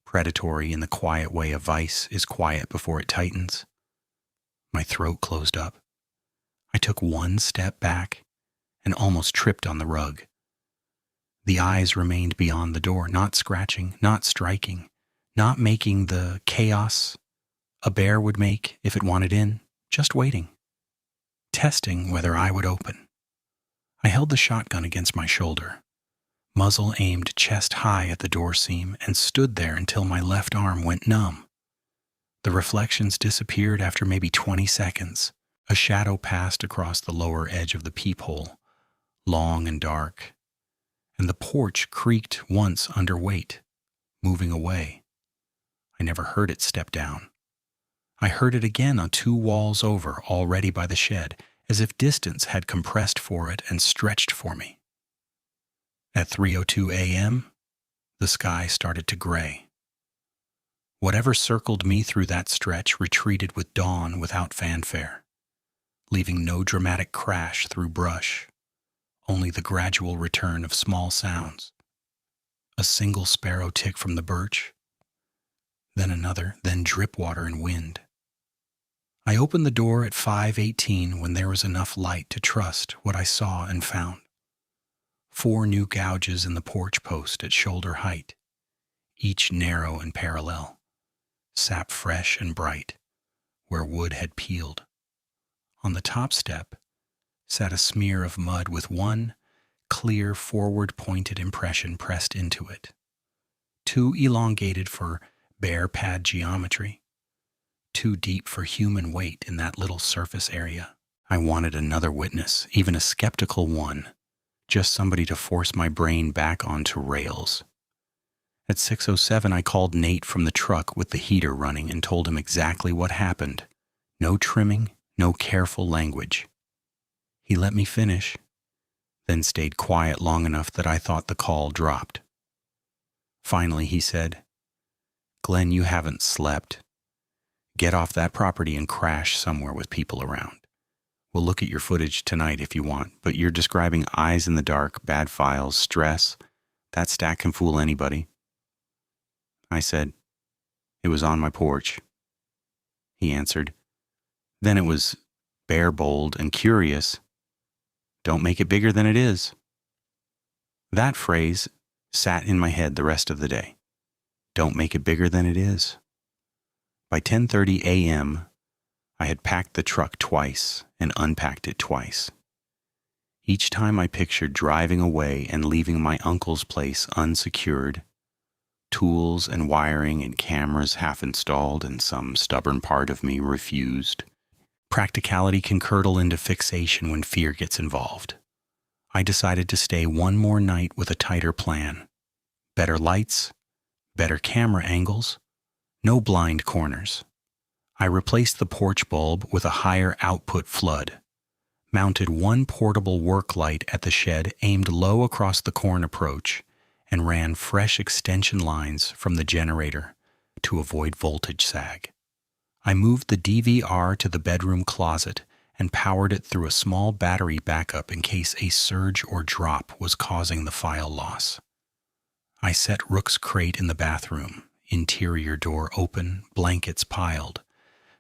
Predatory in the quiet way a vice is quiet before it tightens. My throat closed up. I took one step back and almost tripped on the rug. The eyes remained beyond the door, not scratching, not striking, not making the chaos a bear would make if it wanted in, just waiting, testing whether I would open. I held the shotgun against my shoulder, muzzle aimed chest high at the door seam, and stood there until my left arm went numb. The reflections disappeared after maybe 20 seconds. A shadow passed across the lower edge of the peephole, long and dark, and the porch creaked once under weight, moving away. I never heard it step down. I heard it again on 2 walls over, already by the shed, as if distance had compressed for it and stretched for me. At 3:02 a.m., the sky started to gray. Whatever circled me through that stretch retreated with dawn without fanfare, leaving no dramatic crash through brush, only the gradual return of small sounds. A single sparrow tick from the birch, then another, then drip water and wind. I opened the door at 5:18 when there was enough light to trust what I saw and found. 4 new gouges in the porch post at shoulder height, each narrow and parallel, sap fresh and bright, where wood had peeled. On the top step sat a smear of mud with one clear forward-pointed impression pressed into it, too elongated for bare pad geometry, too deep for human weight in that little surface area. I wanted another witness, even a skeptical one, just somebody to force my brain back onto rails. At 6:07, I called Nate from the truck with the heater running and told him exactly what happened. No trimming, no careful language. He let me finish, then stayed quiet long enough that I thought the call dropped. Finally, he said, "Glenn, you haven't slept. Get off that property and crash somewhere with people around. We'll look at your footage tonight if you want, but you're describing eyes in the dark, bad files, stress. That stack can fool anybody." I said, "It was on my porch." He answered, "Then it was bare bold and curious. Don't make it bigger than it is." That phrase sat in my head the rest of the day. Don't make it bigger than it is. By 10:30 a.m., I had packed the truck twice and unpacked it twice. Each time I pictured driving away and leaving my uncle's place unsecured, tools and wiring and cameras half installed, and some stubborn part of me refused. Practicality can curdle into fixation when fear gets involved. I decided to stay one more night with a tighter plan. Better lights, better camera angles, no blind corners. I replaced the porch bulb with a higher output flood, mounted one portable work light at the shed aimed low across the corn approach, and ran fresh extension lines from the generator to avoid voltage sag. I moved the DVR to the bedroom closet and powered it through a small battery backup in case a surge or drop was causing the file loss. I set Rook's crate in the bathroom, interior door open, blankets piled,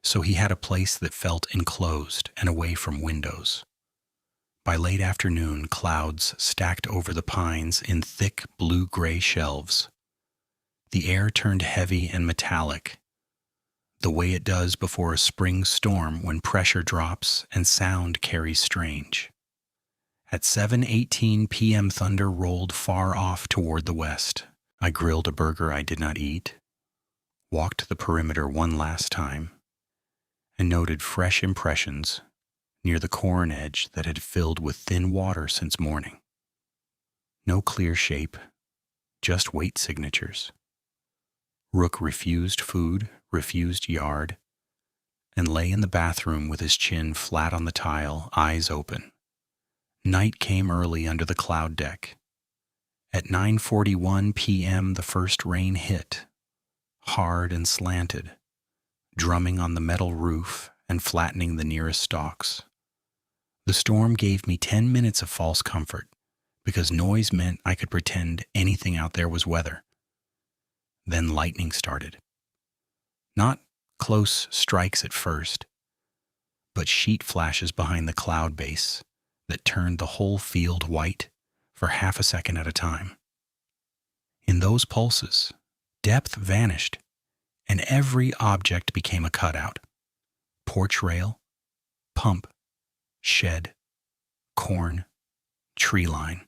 so he had a place that felt enclosed and away from windows. By late afternoon, clouds stacked over the pines in thick blue-gray shelves. The air turned heavy and metallic. the way it does before a spring storm when pressure drops and sound carries strange. At 7:18 p.m. thunder rolled far off toward the west. I grilled a burger I did not eat, walked the perimeter one last time, and noted fresh impressions near the corn edge that had filled with thin water since morning. No clear shape, just weight signatures. Rook refused food, refused yard, and lay in the bathroom with his chin flat on the tile, eyes open. Night came early under the cloud deck. At 9:41 p.m. the first rain hit, hard and slanted, drumming on the metal roof and flattening the nearest stalks. The storm gave me 10 minutes of false comfort, because noise meant I could pretend anything out there was weather. Then lightning started. Not close strikes at first, but sheet flashes behind the cloud base that turned the whole field white for half a second at a time. In those pulses, depth vanished, and every object became a cutout. Porch rail, pump, shed, corn, tree line.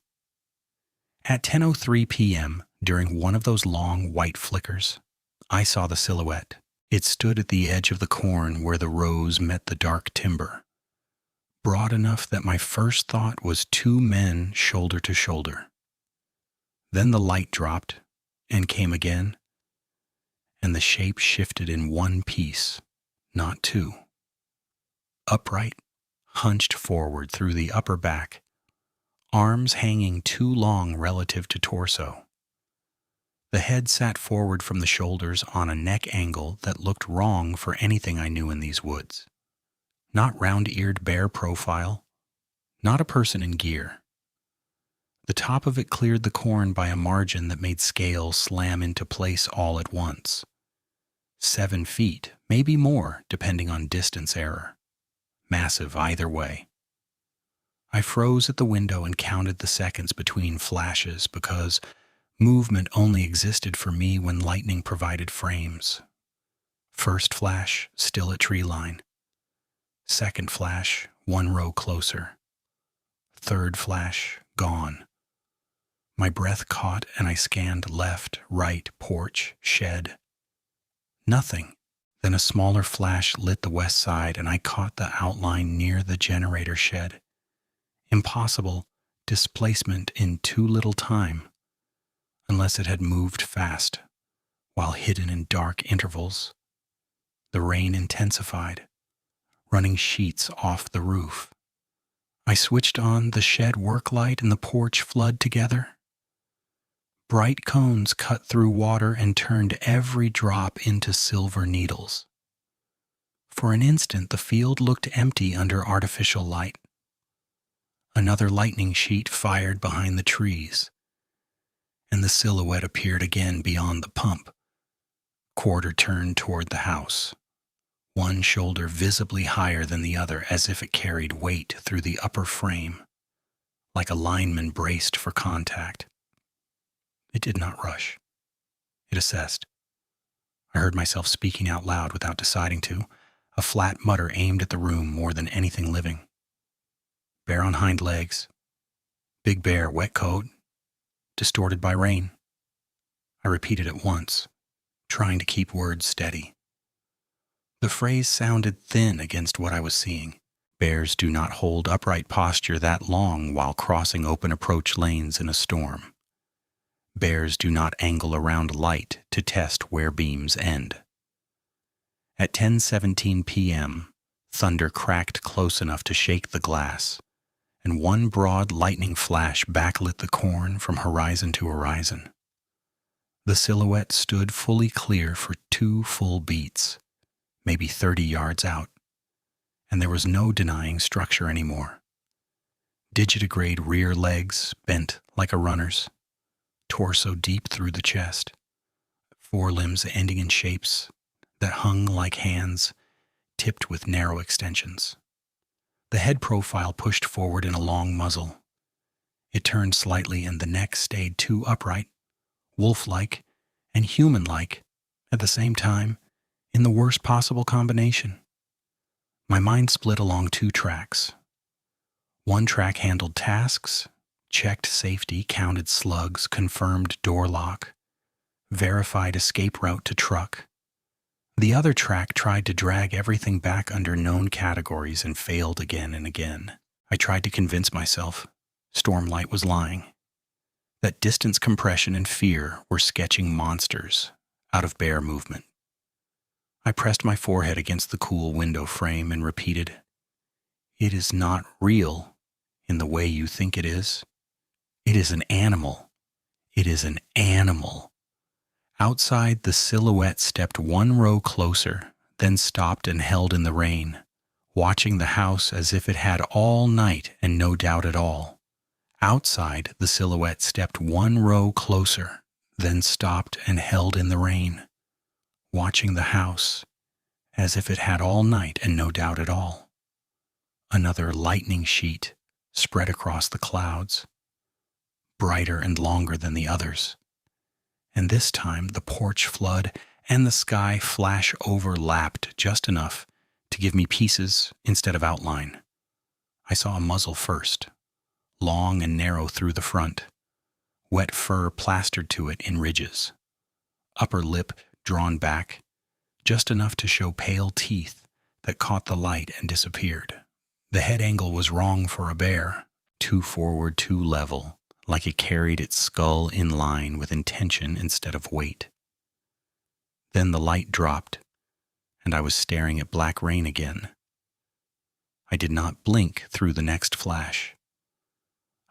At 10:03 p.m., during one of those long white flickers, I saw the silhouette. It stood at the edge of the corn where the rows met the dark timber, broad enough that my first thought was two men shoulder to shoulder. Then the light dropped and came again, and the shape shifted in one piece, not two. Upright, hunched forward through the upper back, arms hanging too long relative to torso. The head sat forward from the shoulders on a neck angle that looked wrong for anything I knew in these woods. Not round-eared bear profile, not a person in gear. The top of it cleared the corn by a margin that made scale slam into place all at once. 7 feet, maybe more, depending on distance error. Massive either way. I froze at the window and counted the seconds between flashes because movement only existed for me when lightning provided frames. First flash, still at tree line. Second flash, 1 row closer. Third flash, gone. My breath caught and I scanned left, right, porch, shed. Nothing. Then a smaller flash lit the west side and I caught the outline near the generator shed. Impossible displacement in too little time, unless it had moved fast, while hidden in dark intervals. The rain intensified, running sheets off the roof. I switched on the shed work light and the porch flood together. Bright cones cut through water and turned every drop into silver needles. For an instant, the field looked empty under artificial light. Another lightning sheet fired behind the trees, and the silhouette appeared again beyond the pump, quarter turned toward the house, one shoulder visibly higher than the other as if it carried weight through the upper frame, like a lineman braced for contact. It did not rush. It assessed. I heard myself speaking out loud without deciding to, a flat mutter aimed at the room more than anything living. Bear on hind legs. Big bear, wet coat. Distorted by rain. I repeated it once, trying to keep words steady. The phrase sounded thin against what I was seeing. Bears do not hold upright posture that long while crossing open approach lanes in a storm. Bears do not angle around light to test where beams end. At 10:17 p.m., thunder cracked close enough to shake the glass, and one broad lightning flash backlit the corn from horizon to horizon. The silhouette stood fully clear for 2 full beats, maybe 30 yards out, and there was no denying structure anymore. Digitigrade rear legs bent like a runner's, torso deep through the chest, forelimbs ending in shapes that hung like hands tipped with narrow extensions. The head profile pushed forward in a long muzzle. It turned slightly and the neck stayed too upright, wolf-like and human-like at the same time, in the worst possible combination. My mind split along two tracks. One track handled tasks, checked safety, counted slugs, confirmed door lock, verified escape route to truck. The other track tried to drag everything back under known categories and failed again and again. I tried to convince myself Stormlight was lying, that distance compression and fear were sketching monsters out of bare movement. I pressed my forehead against the cool window frame and repeated, "It is not real in the way you think it is. It is an animal. It is an animal." Outside, the silhouette stepped one row closer, then stopped and held in the rain, watching the house as if it had all night and no doubt at all. Outside, the silhouette stepped one row closer, then stopped and held in the rain, watching the house as if it had all night and no doubt at all. Another lightning sheet spread across the clouds, brighter and longer than the others. And this time the porch flood and the sky flash overlapped just enough to give me pieces instead of outline. I saw a muzzle first, long and narrow through the front, wet fur plastered to it in ridges, upper lip drawn back, just enough to show pale teeth that caught the light and disappeared. The head angle was wrong for a bear, too forward, too level, like it carried its skull in line with intention instead of weight. Then the light dropped, and I was staring at black rain again. I did not blink through the next flash.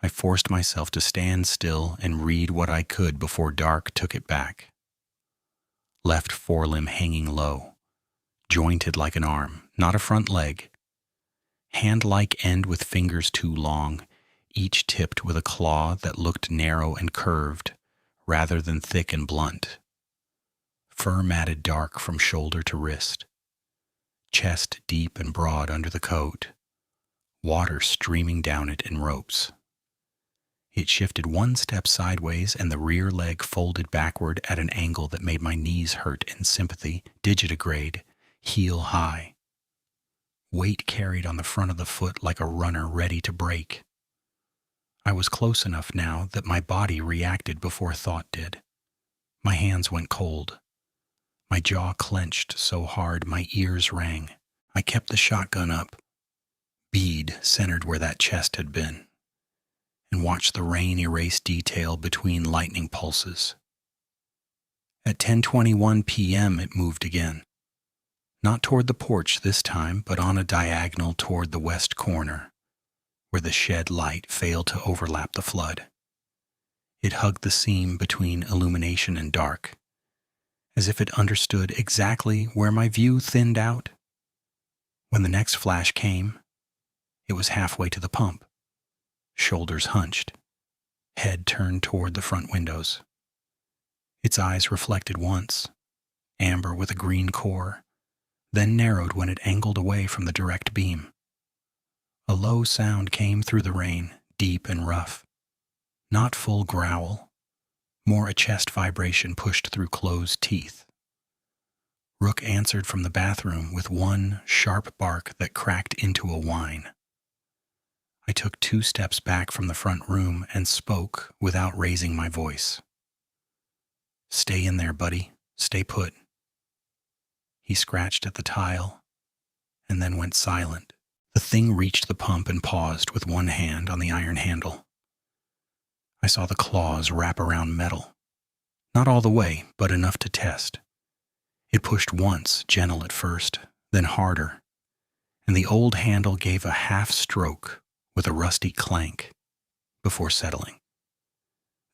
I forced myself to stand still and read what I could before dark took it back. Left forelimb hanging low, jointed like an arm, not a front leg. Hand-like end with fingers too long, each tipped with a claw that looked narrow and curved, rather than thick and blunt. Fur matted dark from shoulder to wrist. Chest deep and broad under the coat. Water streaming down it in ropes. It shifted one step sideways and the rear leg folded backward at an angle that made my knees hurt in sympathy, digitigrade, heel high. Weight carried on the front of the foot like a runner ready to break. I was close enough now that my body reacted before thought did. My hands went cold. My jaw clenched so hard my ears rang. I kept the shotgun up, bead centered where that chest had been, and watched the rain erase detail between lightning pulses. At 10:21 p.m. it moved again. Not toward the porch this time, but on a diagonal toward the west corner, where the shed light failed to overlap the flood. It hugged the seam between illumination and dark, as if it understood exactly where my view thinned out. When the next flash came, it was halfway to the pump, shoulders hunched, head turned toward the front windows. Its eyes reflected once, amber with a green core, then narrowed when it angled away from the direct beam. A low sound came through the rain, deep and rough. Not full growl, more a chest vibration pushed through closed teeth. Rook answered from the bathroom with one sharp bark that cracked into a whine. I took 2 steps back from the front room and spoke without raising my voice. "Stay in there, buddy. Stay put." He scratched at the tile and then went silent. The thing reached the pump and paused with one hand on the iron handle. I saw the claws wrap around metal. Not all the way, but enough to test. It pushed once, gentle at first, then harder, and the old handle gave a half stroke with a rusty clank before settling.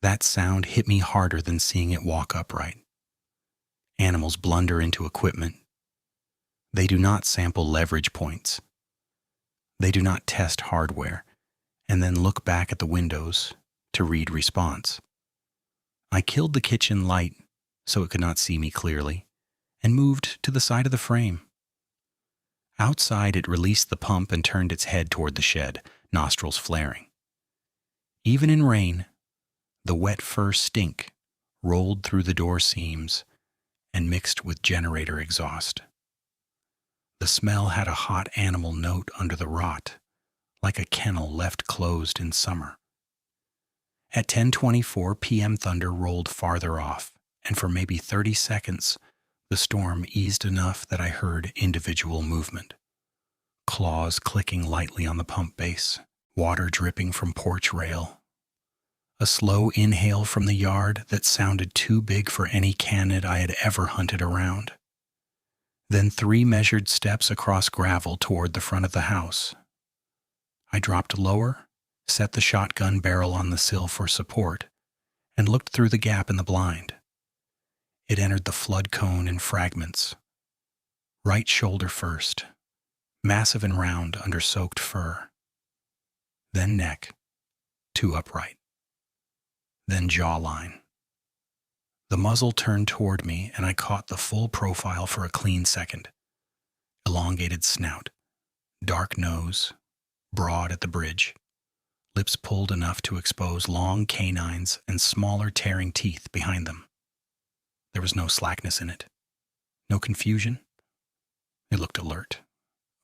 That sound hit me harder than seeing it walk upright. Animals blunder into equipment. They do not sample leverage points. They do not test hardware and then look back at the windows to read response. I killed the kitchen light so it could not see me clearly and moved to the side of the frame. Outside, it released the pump and turned its head toward the shed, nostrils flaring. Even in rain, the wet fur stink rolled through the door seams and mixed with generator exhaust. The smell had a hot animal note under the rot, like a kennel left closed in summer. At 10:24 p.m. thunder rolled farther off, and for maybe 30 seconds, the storm eased enough that I heard individual movement. Claws clicking lightly on the pump base, water dripping from porch rail. A slow inhale from the yard that sounded too big for any canid I had ever hunted around. Then 3 measured steps across gravel toward the front of the house. I dropped lower, set the shotgun barrel on the sill for support, and looked through the gap in the blind. It entered the flood cone in fragments. Right shoulder first, massive and round under soaked fur. Then neck, 2 upright. Then jawline. The muzzle turned toward me, and I caught the full profile for a clean second. Elongated snout, dark nose, broad at the bridge, lips pulled enough to expose long canines and smaller tearing teeth behind them. There was no slackness in it, no confusion. It looked alert,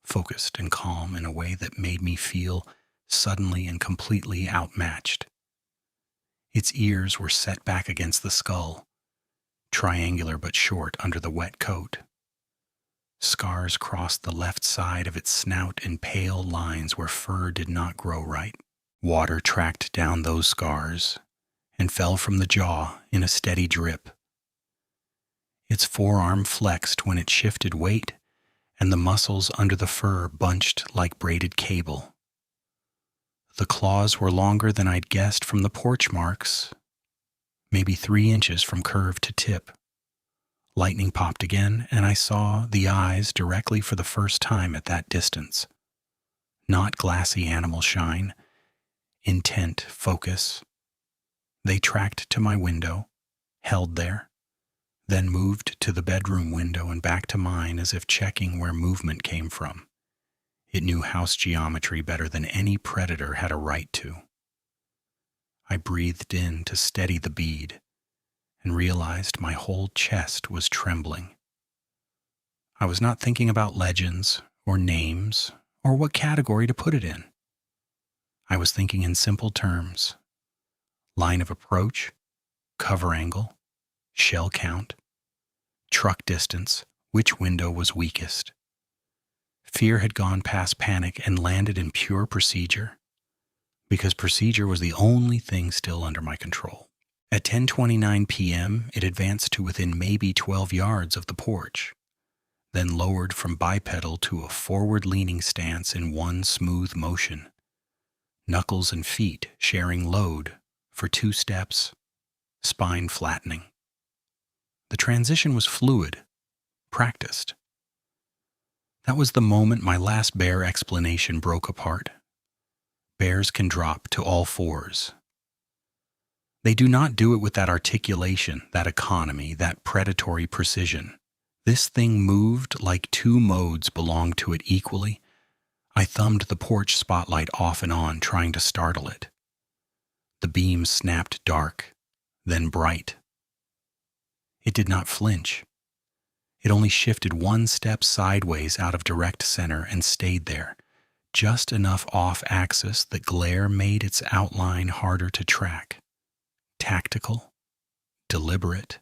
focused and calm in a way that made me feel suddenly and completely outmatched. Its ears were set back against the skull, triangular but short under the wet coat. Scars crossed the left side of its snout in pale lines where fur did not grow right. Water tracked down those scars and fell from the jaw in a steady drip. Its forearm flexed when it shifted weight, and the muscles under the fur bunched like braided cable. The claws were longer than I'd guessed from the porch marks, maybe 3 inches from curve to tip. Lightning popped again, and I saw the eyes directly for the first time at that distance. Not glassy animal shine, intent focus. They tracked to my window, held there, then moved to the bedroom window and back to mine as if checking where movement came from. It knew house geometry better than any predator had a right to. I breathed in to steady the bead and realized my whole chest was trembling. I was not thinking about legends or names or what category to put it in. I was thinking in simple terms: line of approach, cover angle, shell count, truck distance, which window was weakest. Fear had gone past panic and landed in pure procedure, because procedure was the only thing still under my control. At 10:29 p.m., it advanced to within maybe 12 yards of the porch, then lowered from bipedal to a forward-leaning stance in one smooth motion, knuckles and feet sharing load for 2 steps, spine flattening. The transition was fluid, practiced. That was the moment my last bear explanation broke apart. Bears can drop to all fours. They do not do it with that articulation, that economy, that predatory precision. This thing moved like 2 modes belonged to it equally. I thumbed the porch spotlight off and on, trying to startle it. The beam snapped dark, then bright. It did not flinch. It only shifted 1 step sideways out of direct center and stayed there, just enough off-axis that glare made its outline harder to track. Tactical, deliberate.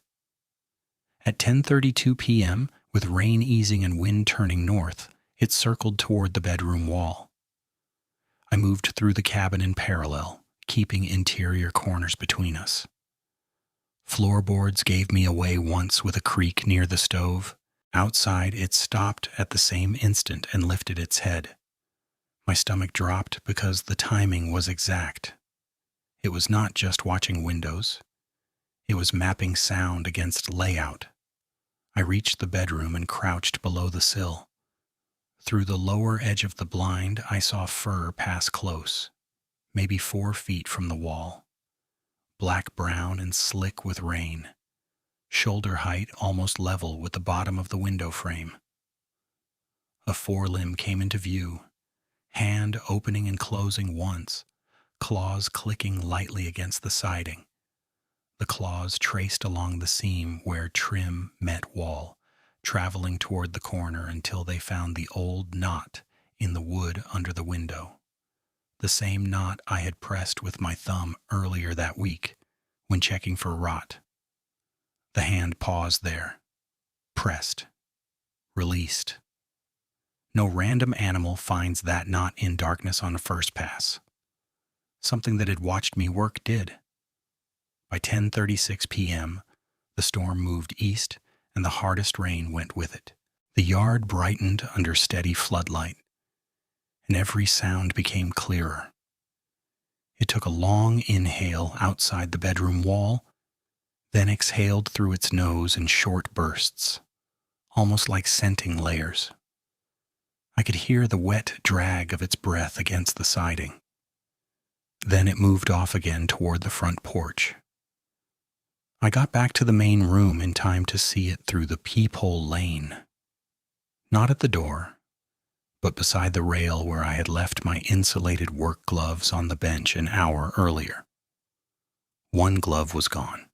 At 10:32 p.m., with rain easing and wind turning north, it circled toward the bedroom wall. I moved through the cabin in parallel, keeping interior corners between us. Floorboards gave me away once with a creak near the stove. Outside, it stopped at the same instant and lifted its head. My stomach dropped because the timing was exact. It was not just watching windows. It was mapping sound against layout. I reached the bedroom and crouched below the sill. Through the lower edge of the blind, I saw fur pass close, maybe 4 feet from the wall. Black-brown and slick with rain. Shoulder height almost level with the bottom of the window frame. A forelimb came into view, hand opening and closing once, claws clicking lightly against the siding. The claws traced along the seam where trim met wall, traveling toward the corner until they found the old knot in the wood under the window. The same knot I had pressed with my thumb earlier that week when checking for rot. The hand paused there, pressed, released. No random animal finds that knot in darkness on a first pass. Something that had watched me work did. By 10:36 p.m., the storm moved east and the hardest rain went with it. The yard brightened under steady floodlight, and every sound became clearer. It took a long inhale outside the bedroom wall, then exhaled through its nose in short bursts, almost like scenting layers. I could hear the wet drag of its breath against the siding. Then it moved off again toward the front porch. I got back to the main room in time to see it through the peephole lane. Not at the door, but beside the rail where I had left my insulated work gloves on the bench an hour earlier. One glove was gone.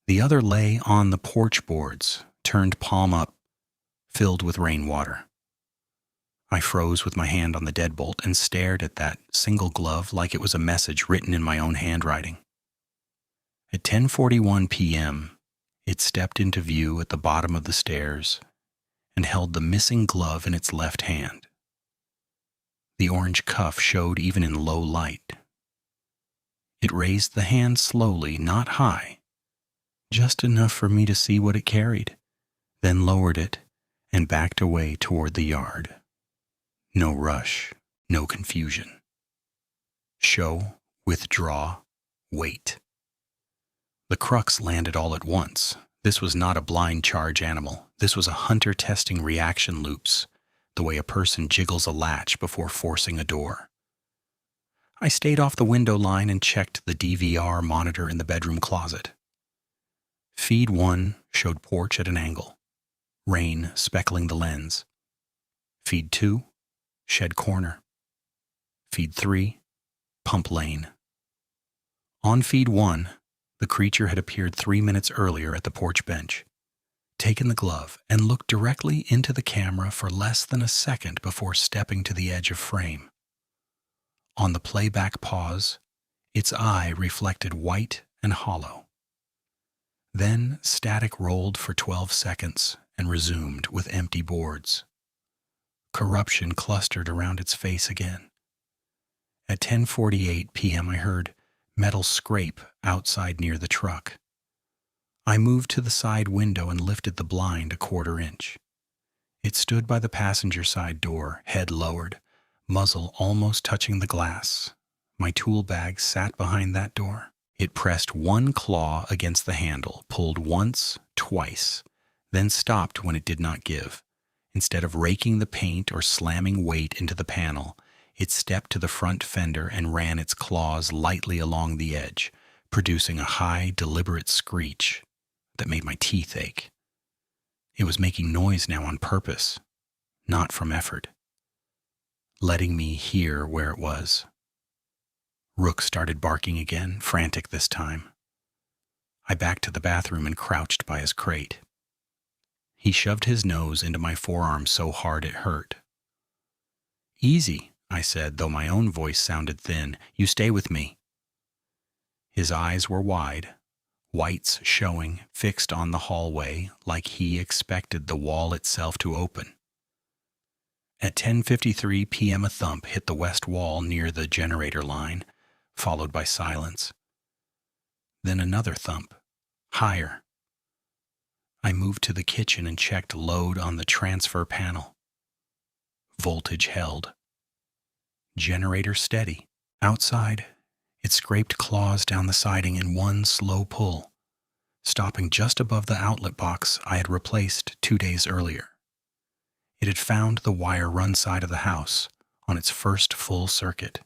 The other lay on the porch boards, turned palm up, filled with rainwater. I froze with my hand on the deadbolt and stared at that single glove like it was a message written in my own handwriting. At 10:41 p.m., it stepped into view at the bottom of the stairs and held the missing glove in its left hand. The orange cuff showed even in low light. It raised the hand slowly, not high, just enough for me to see what it carried, then lowered it and backed away toward the yard. No rush, no confusion. Show, withdraw, wait. The crux landed all at once. This was not a blind charge animal. This was a hunter testing reaction loops, the way a person jiggles a latch before forcing a door. I stayed off the window line and checked the DVR monitor in the bedroom closet. Feed 1 showed porch at an angle, rain speckling the lens. Feed 2, shed corner. Feed 3, pump lane. On feed 1, the creature had appeared 3 minutes earlier at the porch bench, taken the glove, and looked directly into the camera for less than a second before stepping to the edge of frame. On the playback pause, its eye reflected white and hollow. Then static rolled for 12 seconds and resumed with empty boards. Corruption clustered around its face again. At 10:48 p.m. I heard metal scrape outside near the truck. I moved to the side window and lifted the blind a quarter inch. It stood by the passenger side door, head lowered, muzzle almost touching the glass. My tool bag sat behind that door. It pressed one claw against the handle, pulled once, twice, then stopped when it did not give. Instead of raking the paint or slamming weight into the panel, it stepped to the front fender and ran its claws lightly along the edge, producing a high, deliberate screech that made my teeth ache. It was making noise now on purpose, not from effort, letting me hear where it was. Rook started barking again, frantic this time. I backed to the bathroom and crouched by his crate. He shoved his nose into my forearm so hard it hurt. "Easy," I said, though my own voice sounded thin. "You stay with me." His eyes were wide, whites showing, fixed on the hallway like he expected the wall itself to open. At 10:53 p.m. a thump hit the west wall near the generator line, followed by silence. Then another thump, higher. I moved to the kitchen and checked load on the transfer panel. Voltage held. Generator steady. Outside, it scraped claws down the siding in one slow pull, stopping just above the outlet box I had replaced 2 days earlier. It had found the wire run side of the house on its first full circuit.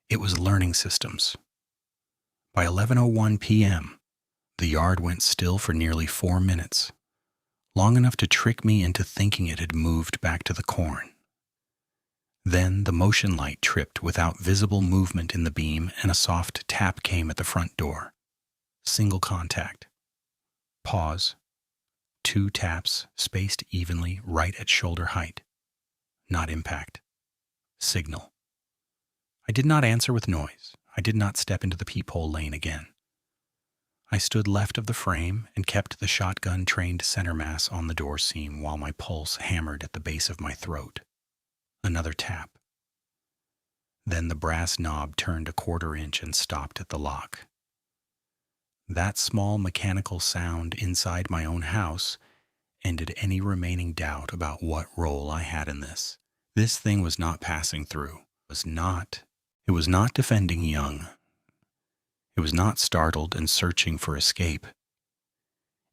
It was learning systems. By 11:01 p.m., the yard went still for nearly 4 minutes, long enough to trick me into thinking it had moved back to the corn. Then the motion light tripped without visible movement in the beam, and a soft tap came at the front door. Single contact. Pause. 2 taps spaced evenly right at shoulder height. Not impact. Signal. I did not answer with noise. I did not step into the peephole lane again. I stood left of the frame and kept the shotgun-trained center mass on the door seam while my pulse hammered at the base of my throat. Another tap. Then the brass knob turned a 1/4 inch and stopped at the lock. That small mechanical sound inside my own house ended any remaining doubt about what role I had in this. This thing was not passing through. It was not defending young. It was not startled and searching for escape.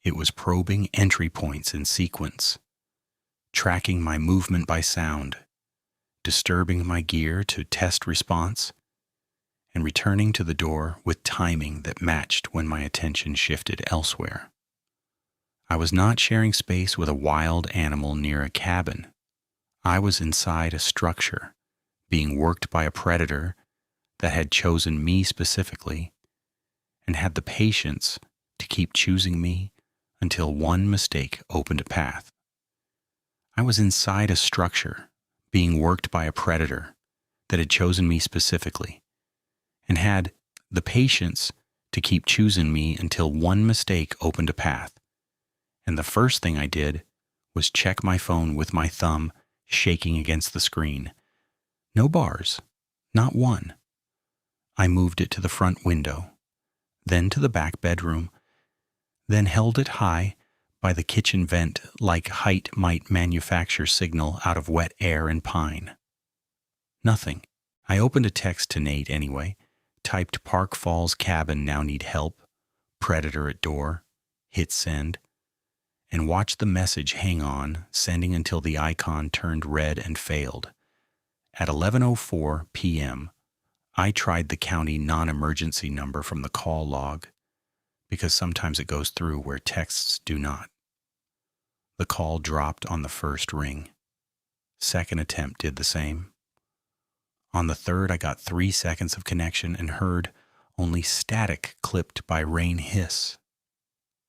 It was probing entry points in sequence, tracking my movement by sound, disturbing my gear to test response, and returning to the door with timing that matched when my attention shifted elsewhere. I was not sharing space with a wild animal near a cabin. I was inside a structure, being worked by a predator that had chosen me specifically and had the patience to keep choosing me until one mistake opened a path. I was inside a structure, being worked by a predator that had chosen me specifically and had the patience to keep choosing me until one mistake opened a path. And the first thing I did was check my phone with my thumb shaking against the screen. No bars, not one. I moved it to the front window, then to the back bedroom, then held it high by the kitchen vent like height might manufacture signal out of wet air and pine. Nothing. I opened a text to Nate anyway, typed Park Falls cabin now need help, predator at door, hit send, and watched the message hang on, sending until the icon turned red and failed. At 11:04 p.m., I tried the county non-emergency number from the call log because sometimes it goes through where texts do not. The call dropped on the first ring. Second attempt did the same. On the third, I got 3 seconds of connection and heard only static clipped by rain hiss.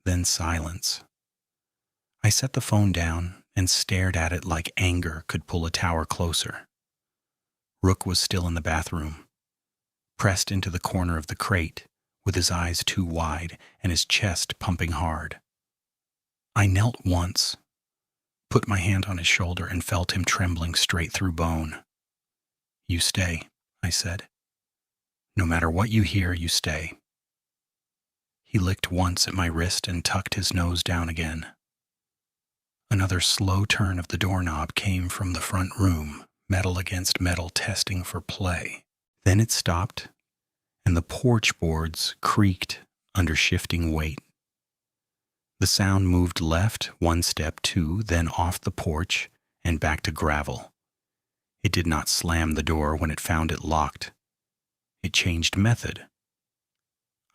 Then silence. I set the phone down and stared at it like anger could pull a tower closer. Rook was still in the bathroom, pressed into the corner of the crate, with his eyes too wide and his chest pumping hard. I knelt once, put my hand on his shoulder and felt him trembling straight through bone. "You stay," I said. "No matter what you hear, you stay." He licked once at my wrist and tucked his nose down again. Another slow turn of the doorknob came from the front room, metal against metal testing for play. Then it stopped, and the porch boards creaked under shifting weight. The sound moved left 1 step, 2, then off the porch and back to gravel. It did not slam the door when it found it locked. It changed method.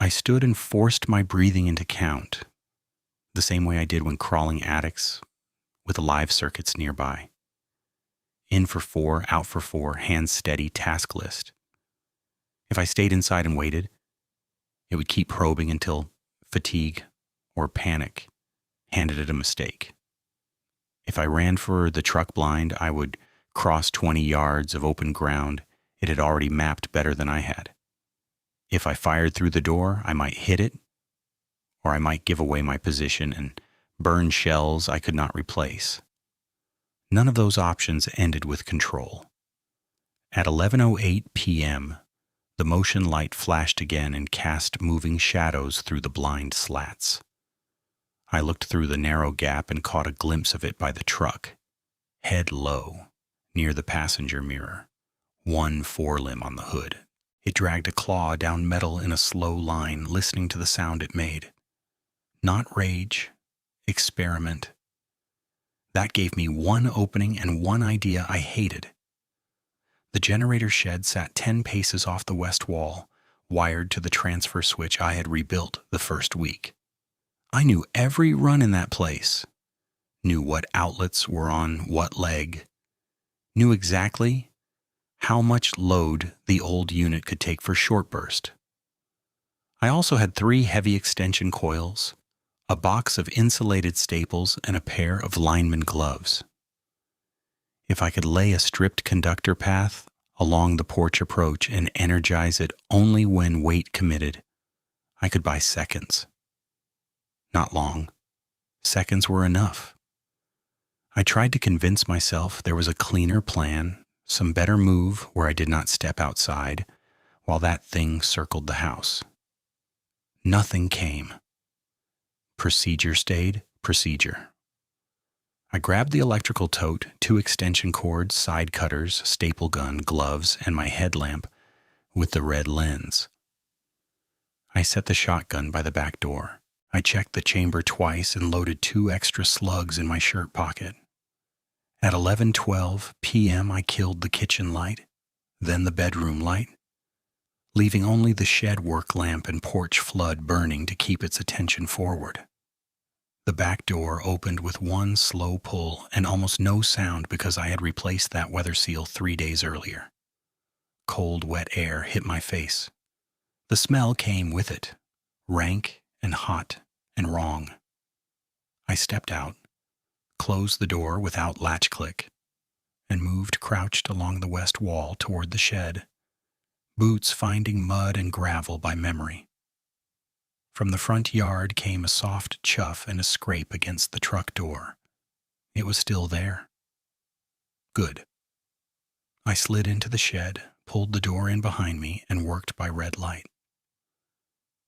I stood and forced my breathing into count, the same way I did when crawling attics with the live circuits nearby. In for 4, out for 4, hands steady task list. If I stayed inside and waited, it would keep probing until fatigue or panic handed it a mistake. If I ran for the truck blind, I would cross 20 yards of open ground it had already mapped better than I had. If I fired through the door, I might hit it, or I might give away my position and burn shells I could not replace. None of those options ended with control. At 11:08 p.m., the motion light flashed again and cast moving shadows through the blind slats. I looked through the narrow gap and caught a glimpse of it by the truck, head low, near the passenger mirror, one forelimb on the hood. It dragged a claw down metal in a slow line, listening to the sound it made. Not rage, experiment. That gave me one opening and one idea I hated. The generator shed sat 10 paces off the west wall, wired to the transfer switch I had rebuilt the first week. I knew every run in that place, knew what outlets were on what leg, knew exactly how much load the old unit could take for short burst. I also had 3 heavy extension coils, a box of insulated staples, and a pair of lineman gloves. If I could lay a stripped conductor path along the porch approach and energize it only when weight committed, I could buy seconds. Not long. Seconds were enough. I tried to convince myself there was a cleaner plan, some better move where I did not step outside while that thing circled the house. Nothing came. Procedure stayed procedure. I grabbed the electrical tote, 2 extension cords, side cutters, staple gun, gloves, and my headlamp with the red lens. I set the shotgun by the back door. I checked the chamber twice and loaded 2 extra slugs in my shirt pocket. At 11:12 p.m. I killed the kitchen light, then the bedroom light, leaving only the shed work lamp and porch flood burning to keep its attention forward. The back door opened with one slow pull and almost no sound because I had replaced that weather seal 3 days earlier. Cold, wet air hit my face. The smell came with it, rank and hot and wrong. I stepped out, closed the door without latch click, and moved crouched along the west wall toward the shed, boots finding mud and gravel by memory. From the front yard came a soft chuff and a scrape against the truck door. It was still there. Good. I slid into the shed, pulled the door in behind me, and worked by red light.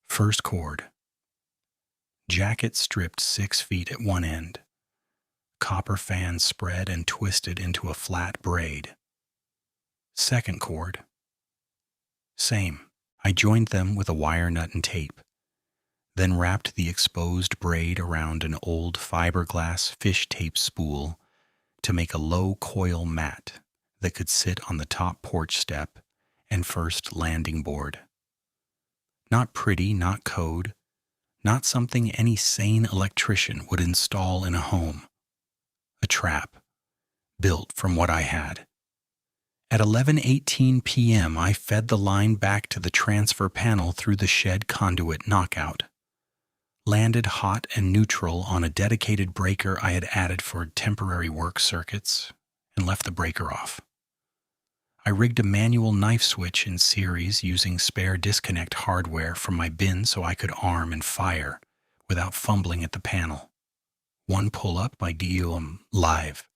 First chord. Jacket stripped 6 feet at one end. Copper fan spread and twisted into a flat braid. Second chord. Same. I joined them with a wire nut and tape, then wrapped the exposed braid around an old fiberglass fish tape spool to make a low coil mat that could sit on the top porch step and first landing board. Not pretty, not code, not something any sane electrician would install in a home. A trap, built from what I had. At 11:18 p.m., I fed the line back to the transfer panel through the shed conduit knockout. Landed hot and neutral on a dedicated breaker I had added for temporary work circuits, and left the breaker off. I rigged a manual knife switch in series using spare disconnect hardware from my bin so I could arm and fire without fumbling at the panel. One pull up, I DUM live.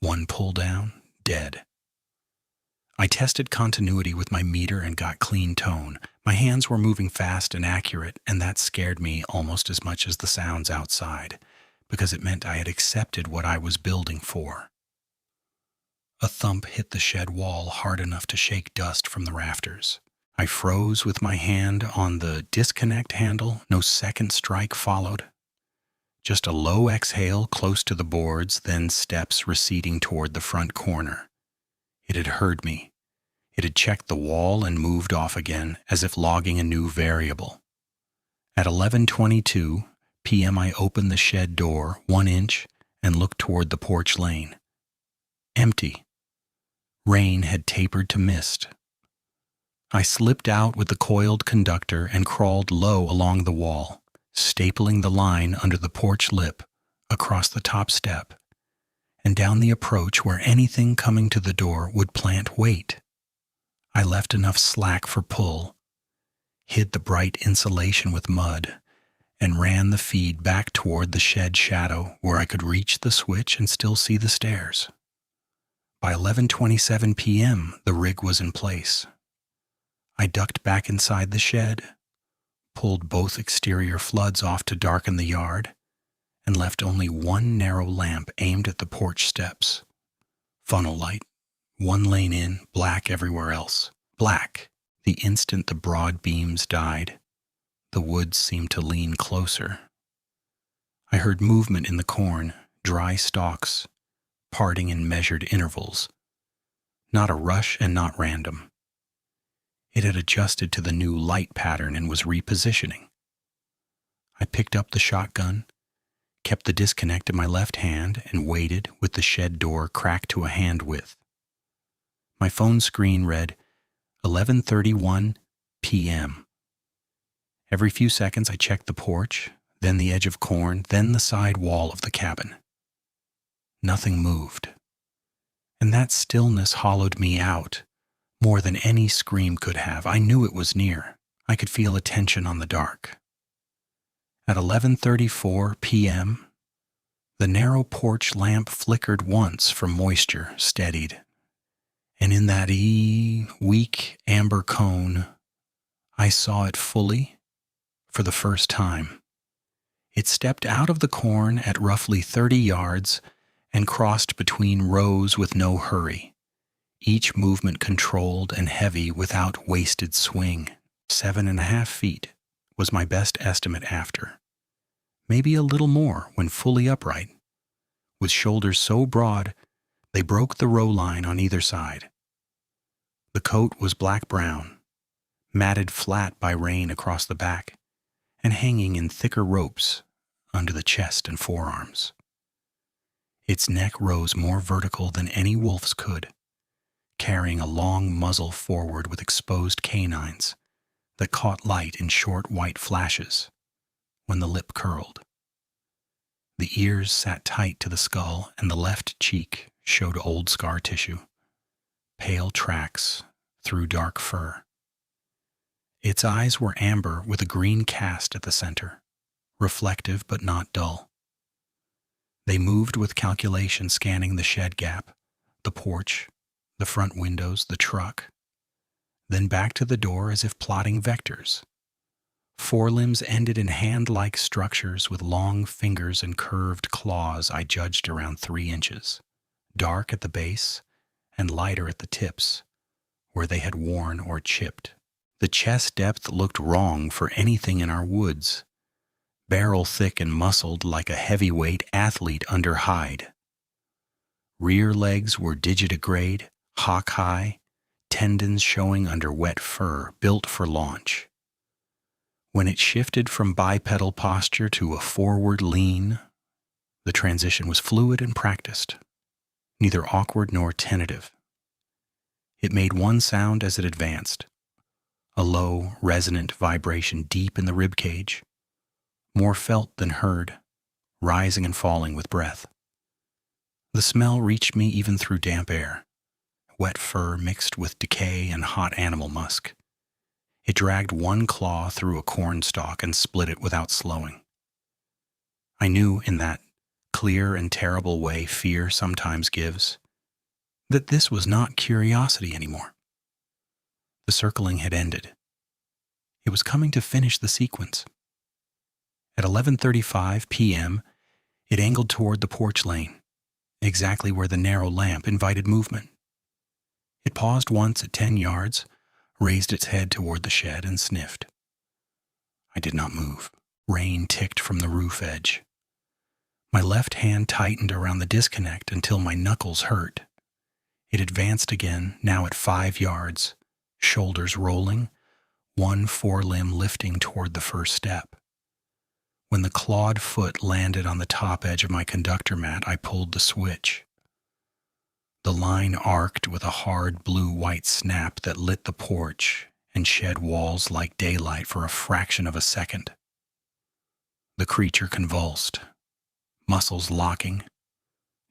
One pull down, dead. I tested continuity with my meter and got clean tone. My hands were moving fast and accurate, and that scared me almost as much as the sounds outside, because it meant I had accepted what I was building for. A thump hit the shed wall hard enough to shake dust from the rafters. I froze with my hand on the disconnect handle. No second strike followed. Just a low exhale close to the boards, then steps receding toward the front corner. It had heard me. It had checked the wall and moved off again, as if logging a new variable. At 11:22 p.m. I opened the shed door 1 inch and looked toward the porch lane. Empty. Rain had tapered to mist. I slipped out with the coiled conductor and crawled low along the wall, stapling the line under the porch lip, across the top step, and down the approach where anything coming to the door would plant weight. I left enough slack for pull, hid the bright insulation with mud, and ran the feed back toward the shed shadow where I could reach the switch and still see the stairs. By 11:27 p.m., the rig was in place. I ducked back inside the shed, pulled both exterior floods off to darken the yard, and left only one narrow lamp aimed at the porch steps. Funnel light, 1 lane in, black everywhere else. Black, the instant the broad beams died. The woods seemed to lean closer. I heard movement in the corn, dry stalks, parting in measured intervals. Not a rush and not random. It had adjusted to the new light pattern and was repositioning. I picked up the shotgun, kept the disconnect in my left hand, and waited with the shed door cracked to a hand width. My phone screen read 11:31 p.m. Every few seconds I checked the porch, then the edge of corn, then the side wall of the cabin. Nothing moved, and that stillness hollowed me out more than any scream could have. I knew it was near. I could feel a tension on the dark. At 11:34 p.m., the narrow porch lamp flickered once from moisture, steadied, and in that weak amber cone, I saw it fully for the first time. It stepped out of the corn at roughly 30 yards and crossed between rows with no hurry, each movement controlled and heavy without wasted swing. 7.5 feet was my best estimate after. Maybe a little more when fully upright, with shoulders so broad they broke the row line on either side. The coat was black-brown, matted flat by rain across the back, and hanging in thicker ropes under the chest and forearms. Its neck rose more vertical than any wolf's could, carrying a long muzzle forward with exposed canines that caught light in short white flashes when the lip curled. The ears sat tight to the skull, and the left cheek showed old scar tissue, pale tracks through dark fur. Its eyes were amber with a green cast at the center, reflective but not dull. They moved with calculation, scanning the shed gap, the porch, the front windows, the truck, then back to the door as if plotting vectors. Forelimbs ended in hand-like structures with long fingers and curved claws I judged around 3 inches, dark at the base and lighter at the tips, where they had worn or chipped. The chest depth looked wrong for anything in our woods, barrel thick and muscled like a heavyweight athlete under hide. Rear legs were digitigrade, hock-high, tendons showing under wet fur, built for launch. When it shifted from bipedal posture to a forward lean, the transition was fluid and practiced, neither awkward nor tentative. It made one sound as it advanced, a low, resonant vibration deep in the rib cage, more felt than heard, rising and falling with breath. The smell reached me even through damp air, wet fur mixed with decay and hot animal musk. It dragged one claw through a corn stalk and split it without slowing. I knew, in that clear and terrible way fear sometimes gives, that this was not curiosity anymore. The circling had ended. It was coming to finish the sequence. At 11:35 p.m., it angled toward the porch lane, exactly where the narrow lamp invited movement. It paused once at 10 yards, raised its head toward the shed, and sniffed. I did not move. Rain ticked from the roof edge. My left hand tightened around the disconnect until my knuckles hurt. It advanced again, now at 5 yards, shoulders rolling, one forelimb lifting toward the first step. When the clawed foot landed on the top edge of my conductor mat, I pulled the switch. The line arced with a hard blue-white snap that lit the porch and shed walls like daylight for a fraction of a second. The creature convulsed, muscles locking,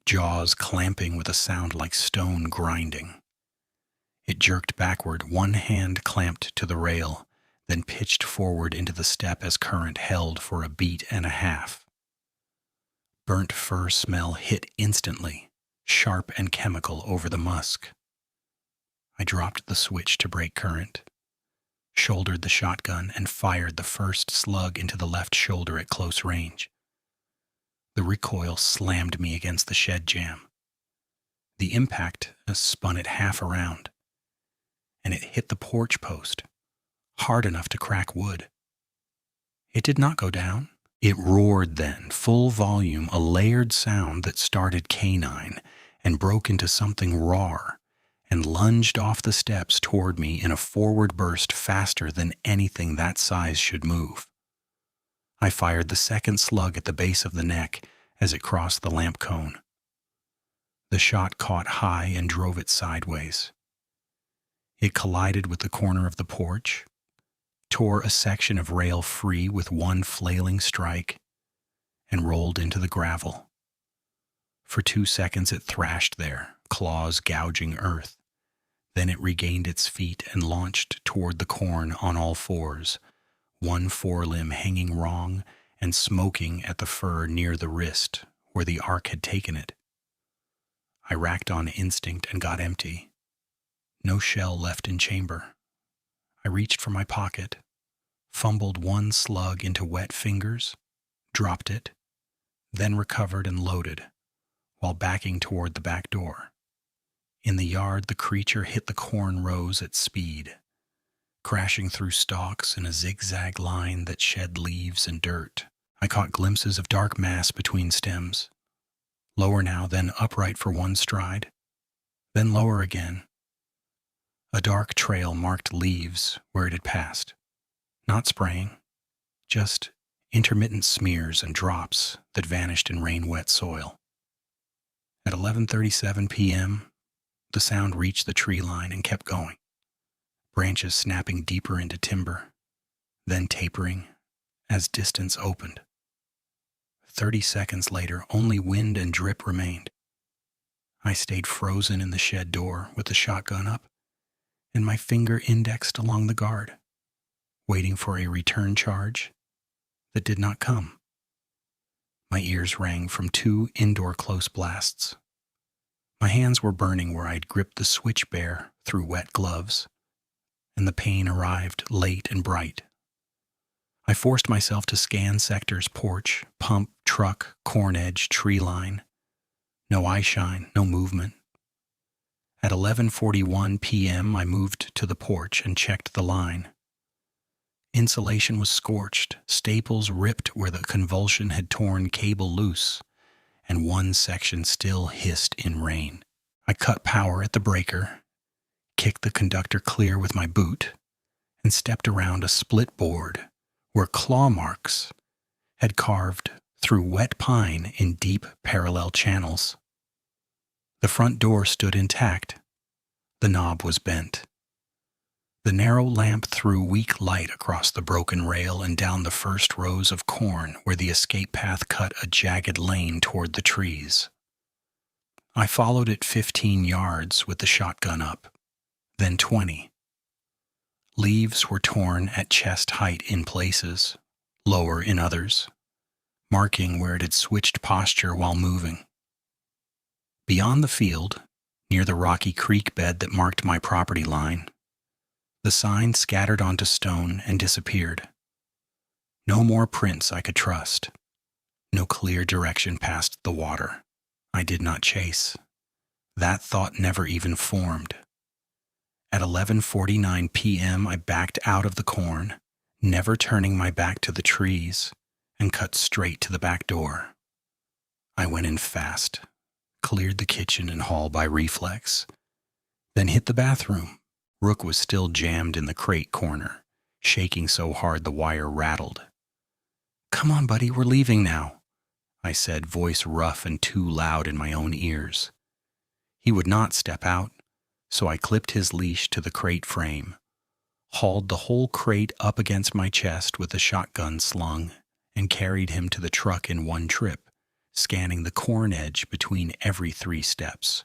jaws clamping with a sound like stone grinding. It jerked backward, one hand clamped to the rail, then pitched forward into the step as current held for a beat and a half. Burnt fur smell hit instantly, sharp and chemical over the musk. I dropped the switch to break current, shouldered the shotgun, and fired the first slug into the left shoulder at close range. The recoil slammed me against the shed jamb. The impact spun it half around, and it hit the porch post, hard enough to crack wood. It did not go down. It roared then, full volume, a layered sound that started canine and broke into something raw, and lunged off the steps toward me in a forward burst faster than anything that size should move. I fired the second slug at the base of the neck as it crossed the lamp cone. The shot caught high and drove it sideways. It collided with the corner of the porch, tore a section of rail free with one flailing strike, and rolled into the gravel. For 2 seconds it thrashed there, claws gouging earth. Then it regained its feet and launched toward the corn on all fours, one forelimb hanging wrong and smoking at the fur near the wrist where the arc had taken it. I racked on instinct and got empty. No shell left in chamber. I reached for my pocket, fumbled one slug into wet fingers, dropped it, then recovered and loaded, while backing toward the back door. In the yard, the creature hit the corn rows at speed, crashing through stalks in a zigzag line that shed leaves and dirt. I caught glimpses of dark mass between stems, lower now, then upright for one stride, then lower again. A dark trail marked leaves where it had passed. Not spraying, just intermittent smears and drops that vanished in rain-wet soil. At 11:37 p.m., the sound reached the tree line and kept going, branches snapping deeper into timber, then tapering as distance opened. 30 seconds later, only wind and drip remained. I stayed frozen in the shed door with the shotgun up and my finger indexed along the guard, waiting for a return charge that did not come. My ears rang from 2 indoor close blasts. My hands were burning where I'd gripped the switch bare through wet gloves, and the pain arrived late and bright. I forced myself to scan sectors: porch, pump, truck, corn edge, tree line. No eye shine, no movement. At 11:41 p.m., I moved to the porch and checked the line. Insulation was scorched, staples ripped where the convulsion had torn cable loose, and one section still hissed in rain. I cut power at the breaker, kicked the conductor clear with my boot, and stepped around a split board where claw marks had carved through wet pine in deep parallel channels. The front door stood intact. The knob was bent. The narrow lamp threw weak light across the broken rail and down the first rows of corn where the escape path cut a jagged lane toward the trees. I followed it 15 yards with the shotgun up, then 20. Leaves were torn at chest height in places, lower in others, marking where it had switched posture while moving. Beyond the field, near the rocky creek bed that marked my property line, the sign scattered onto stone and disappeared. No more prints I could trust. No clear direction past the water. I did not chase. That thought never even formed. At 11:49 p.m., I backed out of the corn, never turning my back to the trees, and cut straight to the back door. I went in fast, cleared the kitchen and hall by reflex, then hit the bathroom. Rook was still jammed in the crate corner, shaking so hard the wire rattled. "Come on, buddy, we're leaving now," I said, voice rough and too loud in my own ears. He would not step out, so I clipped his leash to the crate frame, hauled the whole crate up against my chest with the shotgun slung, and carried him to the truck in one trip, scanning the corn edge between every 3 steps.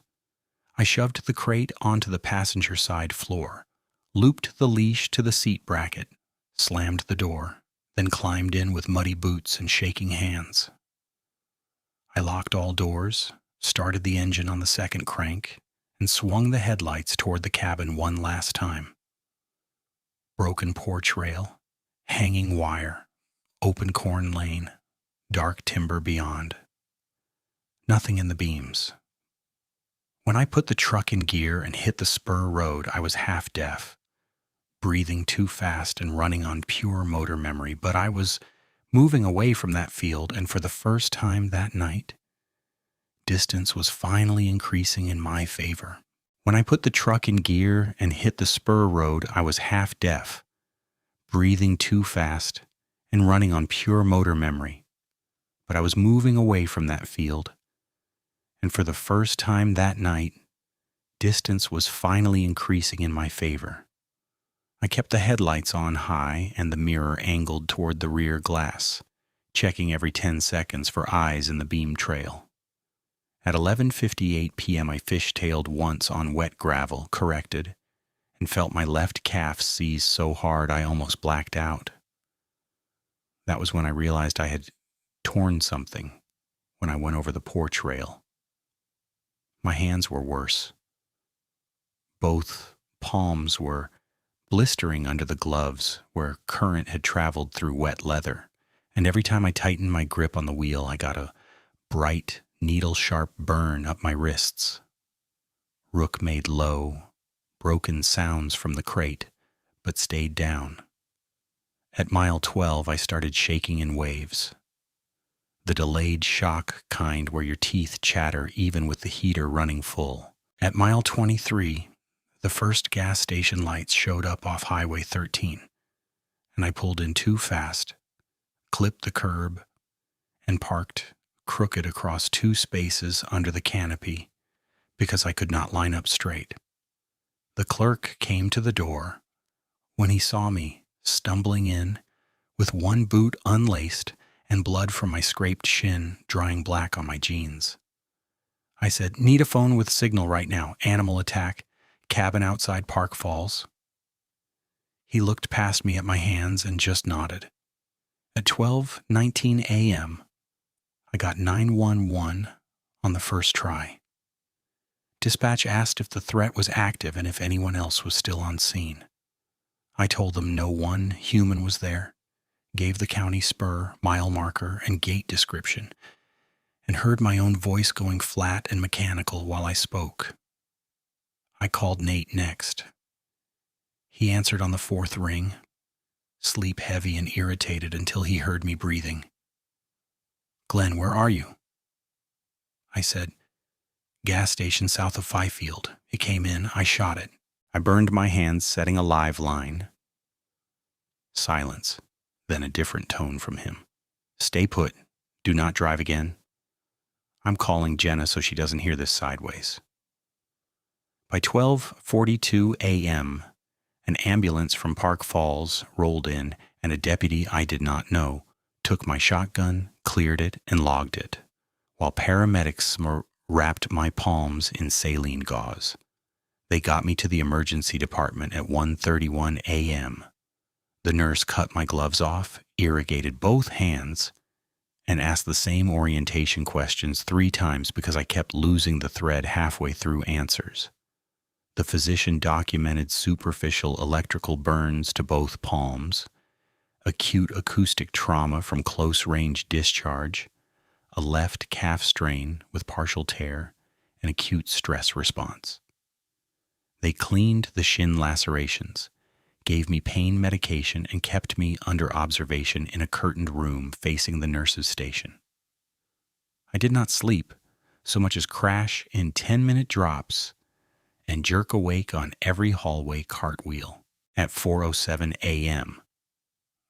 I shoved the crate onto the passenger side floor, looped the leash to the seat bracket, slammed the door, then climbed in with muddy boots and shaking hands. I locked all doors, started the engine on the second crank, and swung the headlights toward the cabin one last time. Broken porch rail, hanging wire, open corn lane, dark timber beyond. Nothing in the beams. When I put the truck in gear and hit the spur road, I was half deaf, breathing too fast and running on pure motor memory, but I was moving away from that field, and for the first time that night, distance was finally increasing in my favor. When I put the truck in gear and hit the spur road, I was half deaf, breathing too fast and running on pure motor memory, but I was moving away from that field. And for the first time that night, distance was finally increasing in my favor. I kept the headlights on high and the mirror angled toward the rear glass, checking every 10 seconds for eyes in the beam trail. At 11:58 p.m. I fishtailed once on wet gravel, corrected, and felt my left calf seize so hard I almost blacked out. That was when I realized I had torn something when I went over the porch rail. My hands were worse. Both palms were blistering under the gloves where current had traveled through wet leather, and every time I tightened my grip on the wheel, I got a bright, needle-sharp burn up my wrists. Rook made low, broken sounds from the crate, but stayed down. At mile 12, I started shaking in waves. The delayed shock kind where your teeth chatter even with the heater running full. At mile 23, the first gas station lights showed up off Highway 13, and I pulled in too fast, clipped the curb, and parked crooked across 2 spaces under the canopy because I could not line up straight. The clerk came to the door when he saw me stumbling in with one boot unlaced and blood from my scraped shin drying black on my jeans. I said, "Need a phone with signal right now. Animal attack. Cabin outside Park Falls." He looked past me at my hands and just nodded. At 12:19 a.m., I got 911 on the first try. Dispatch asked if the threat was active and if anyone else was still on scene. I told them no one human was there, gave the county spur, mile marker, and gate description, and heard my own voice going flat and mechanical while I spoke. I called Nate next. He answered on the 4th ring, sleep heavy and irritated until he heard me breathing. "Glenn, where are you?" I said, "Gas station south of Fifield. It came in. I shot it." I burned my hands setting a live line. Silence, then a different tone from him. "Stay put. Do not drive again. I'm calling Jenna so she doesn't hear this sideways." By 12:42 a.m., an ambulance from Park Falls rolled in, and a deputy I did not know took my shotgun, cleared it, and logged it, while paramedics wrapped my palms in saline gauze. They got me to the emergency department at 1:31 a.m. The nurse cut my gloves off, irrigated both hands, and asked the same orientation questions 3 times because I kept losing the thread halfway through answers. The physician documented superficial electrical burns to both palms, acute acoustic trauma from close-range discharge, a left calf strain with partial tear, and acute stress response. They cleaned the shin lacerations, gave me pain medication, and kept me under observation in a curtained room facing the nurse's station. I did not sleep, so much as crash in 10-minute drops and jerk awake on every hallway cartwheel. At 4:07 a.m.,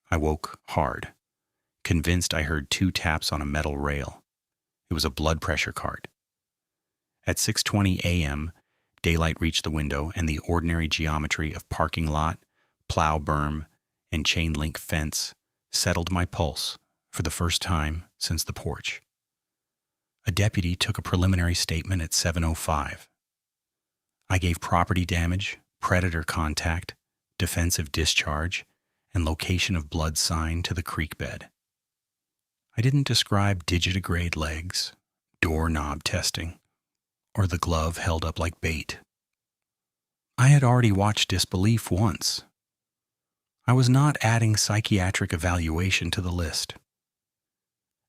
I woke hard, convinced I heard 2 taps on a metal rail. It was a blood pressure cart. At 6:20 a.m., daylight reached the window, and the ordinary geometry of parking lot, plow berm, and chain link fence settled my pulse for the first time since the porch. A deputy took a preliminary statement at 7:05. I gave property damage, predator contact, defensive discharge, and location of blood sign to the creek bed. I didn't describe digitigrade legs, doorknob testing, or the glove held up like bait. I had already watched disbelief once. I was not adding psychiatric evaluation to the list.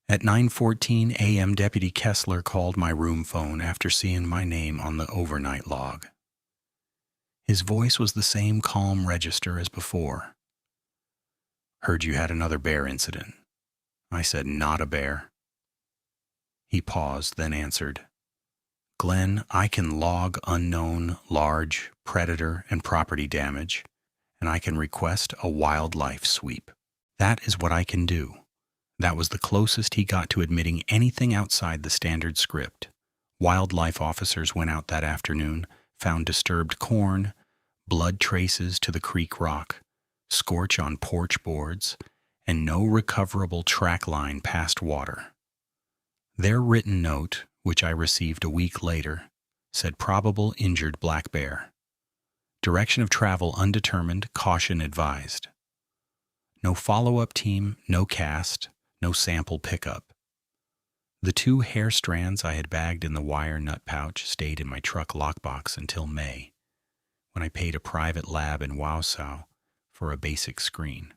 At 9:14 a.m., Deputy Kessler called my room phone after seeing my name on the overnight log. His voice was the same calm register as before. "Heard you had another bear incident." I said, "Not a bear." He paused, then answered, "Glenn, I can log unknown, large, predator, and property damage, and I can request a wildlife sweep. That is what I can do." That was the closest he got to admitting anything outside the standard script. Wildlife officers went out that afternoon, found disturbed corn, blood traces to the creek rock, scorch on porch boards, and no recoverable track line past water. Their written note, which I received a week later, said probable injured black bear. Direction of travel undetermined, caution advised. No follow-up team, no cast, no sample pickup. The 2 hair strands I had bagged in the wire nut pouch stayed in my truck lockbox until May, when I paid a private lab in Wausau for a basic screen.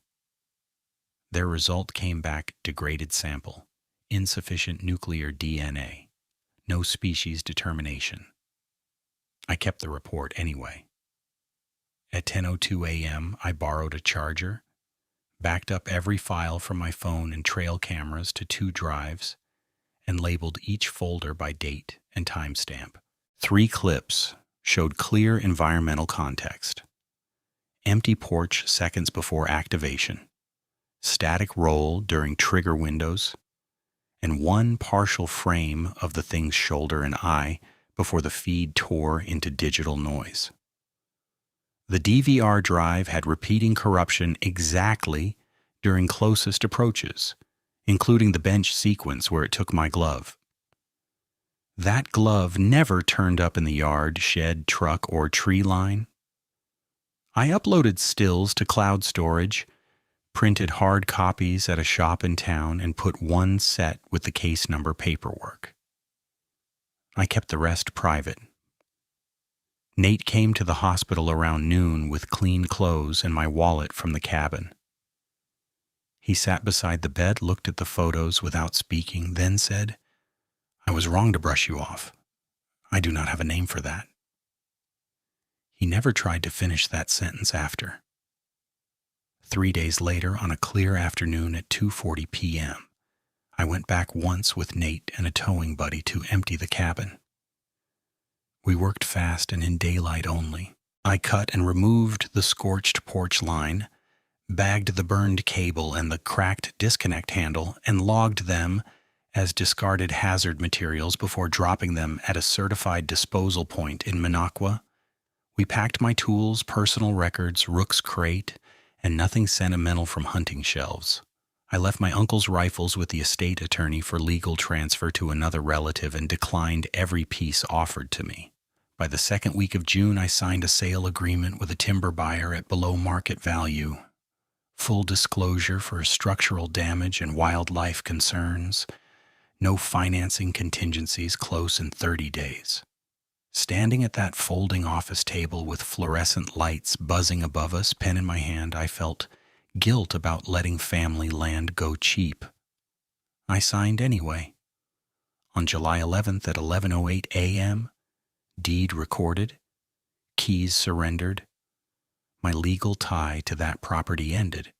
Their result came back degraded sample, insufficient nuclear DNA, no species determination. I kept the report anyway. At 10:02 a.m., I borrowed a charger, backed up every file from my phone and trail cameras to 2 drives, and labeled each folder by date and timestamp. 3 clips showed clear environmental context. Empty porch seconds before activation, static roll during trigger windows, and 1 partial frame of the thing's shoulder and eye before the feed tore into digital noise. The DVR drive had repeating corruption exactly during closest approaches, including the bench sequence where it took my glove. That glove never turned up in the yard, shed, truck, or tree line. I uploaded stills to cloud storage, printed hard copies at a shop in town, and put 1 set with the case number paperwork. I kept the rest private. Nate came to the hospital around noon with clean clothes and my wallet from the cabin. He sat beside the bed, looked at the photos without speaking, then said, "I was wrong to brush you off. I do not have a name for that." He never tried to finish that sentence after. 3 days later, on a clear afternoon at 2:40 p.m., I went back once with Nate and a towing buddy to empty the cabin. We worked fast and in daylight only. I cut and removed the scorched porch line, bagged the burned cable and the cracked disconnect handle, and logged them as discarded hazard materials before dropping them at a certified disposal point in Minocqua. We packed my tools, personal records, rook's crate, and nothing sentimental from hunting shelves. I left my uncle's rifles with the estate attorney for legal transfer to another relative and declined every piece offered to me. By the second week of June, I signed a sale agreement with a timber buyer at below market value. Full disclosure for structural damage and wildlife concerns. No financing contingencies, close in 30 days. Standing at that folding office table with fluorescent lights buzzing above us, pen in my hand, I felt guilt about letting family land go cheap. I signed anyway. On July 11th at 11:08 a.m., deed recorded, keys surrendered. My legal tie to that property ended.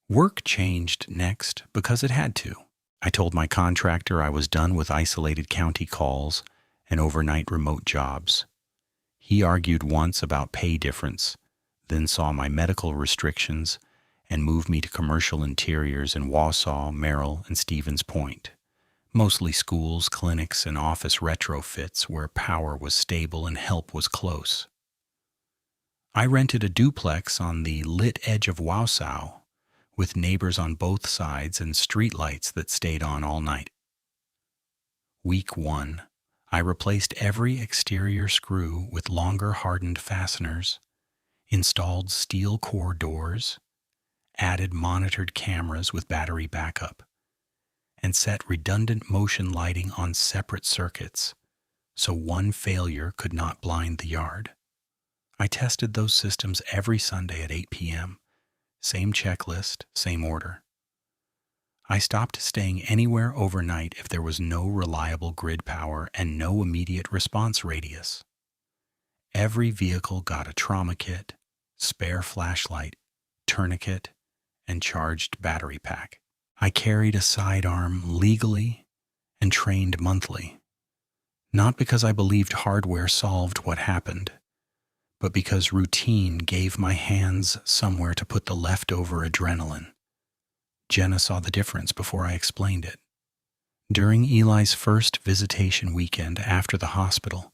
Work changed next because it had to. I told my contractor I was done with isolated county calls and overnight remote jobs. He argued once about pay difference, then saw my medical restrictions and moved me to commercial interiors in Wausau, Merrill, and Stevens Point. Mostly schools, clinics, and office retrofits where power was stable and help was close. I rented a duplex on the lit edge of Wausau with neighbors on both sides and streetlights that stayed on all night. Week 1, I replaced every exterior screw with longer hardened fasteners, installed steel core doors, added monitored cameras with battery backup, and set redundant motion lighting on separate circuits so one failure could not blind the yard. I tested those systems every Sunday at 8 p.m. Same checklist, same order. I stopped staying anywhere overnight if there was no reliable grid power and no immediate response radius. Every vehicle got a trauma kit, spare flashlight, tourniquet, and charged battery pack. I carried a sidearm legally and trained monthly, not because I believed hardware solved what happened, but because routine gave my hands somewhere to put the leftover adrenaline. Jenna saw the difference before I explained it. During Eli's first visitation weekend after the hospital,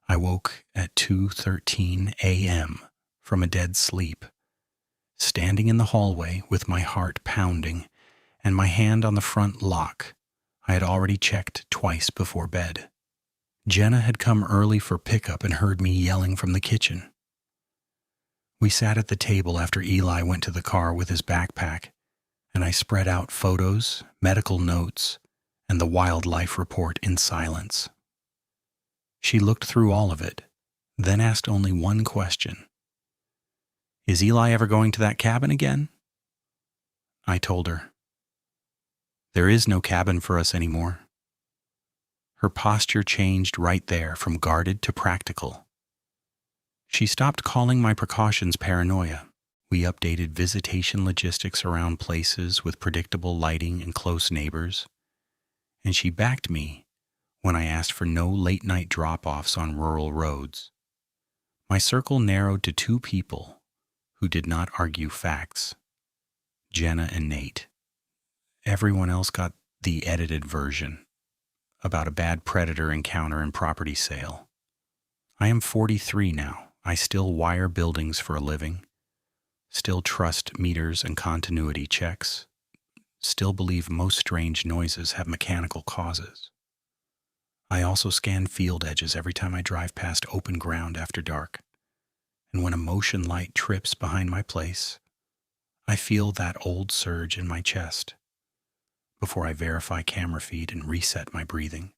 I woke at 2:13 a.m. from a dead sleep, standing in the hallway with my heart pounding and my hand on the front lock I had already checked twice before bed. Jenna had come early for pickup and heard me yelling from the kitchen. We sat at the table after Eli went to the car with his backpack, and I spread out photos, medical notes, and the wildlife report in silence. She looked through all of it, then asked only one question. "Is Eli ever going to that cabin again?" I told her. "There is no cabin for us anymore." Her posture changed right there from guarded to practical. She stopped calling my precautions paranoia. We updated visitation logistics around places with predictable lighting and close neighbors, and she backed me when I asked for no late-night drop-offs on rural roads. My circle narrowed to two people who did not argue facts: Jenna and Nate. Everyone else got the edited version about a bad predator encounter and property sale. I am 43 now. I still wire buildings for a living, still trust meters and continuity checks, still believe most strange noises have mechanical causes. I also scan field edges every time I drive past open ground after dark, and when a motion light trips behind my place, I feel that old surge in my chest before I verify camera feed and reset my breathing.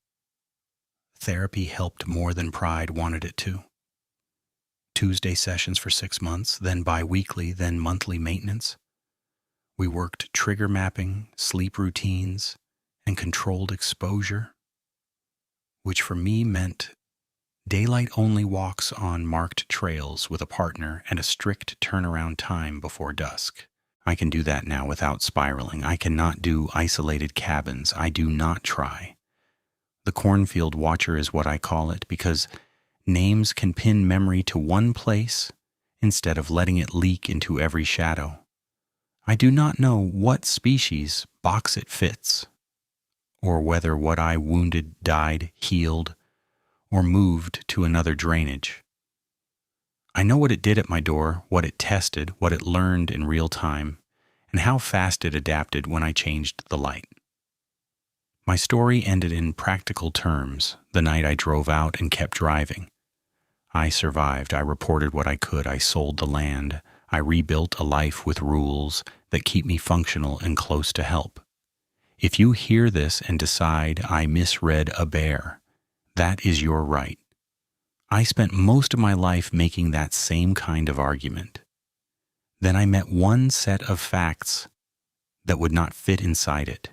Therapy helped more than pride wanted it to. Tuesday sessions for 6 months, then bi-weekly, then monthly maintenance. We worked trigger mapping, sleep routines, and controlled exposure, which for me meant daylight-only walks on marked trails with a partner and a strict turnaround time before dusk. I can do that now without spiraling. I cannot do isolated cabins. I do not try. The Cornfield Watcher is what I call it because names can pin memory to one place instead of letting it leak into every shadow. I do not know what species box it fits, or whether what I wounded died, healed, or moved to another drainage. I know what it did at my door, what it tested, what it learned in real time, and how fast it adapted when I changed the light. My story ended in practical terms the night I drove out and kept driving. I survived. I reported what I could. I sold the land. I rebuilt a life with rules that keep me functional and close to help. If you hear this and decide I misread a bear, that is your right. I spent most of my life making that same kind of argument. Then I met one set of facts that would not fit inside it.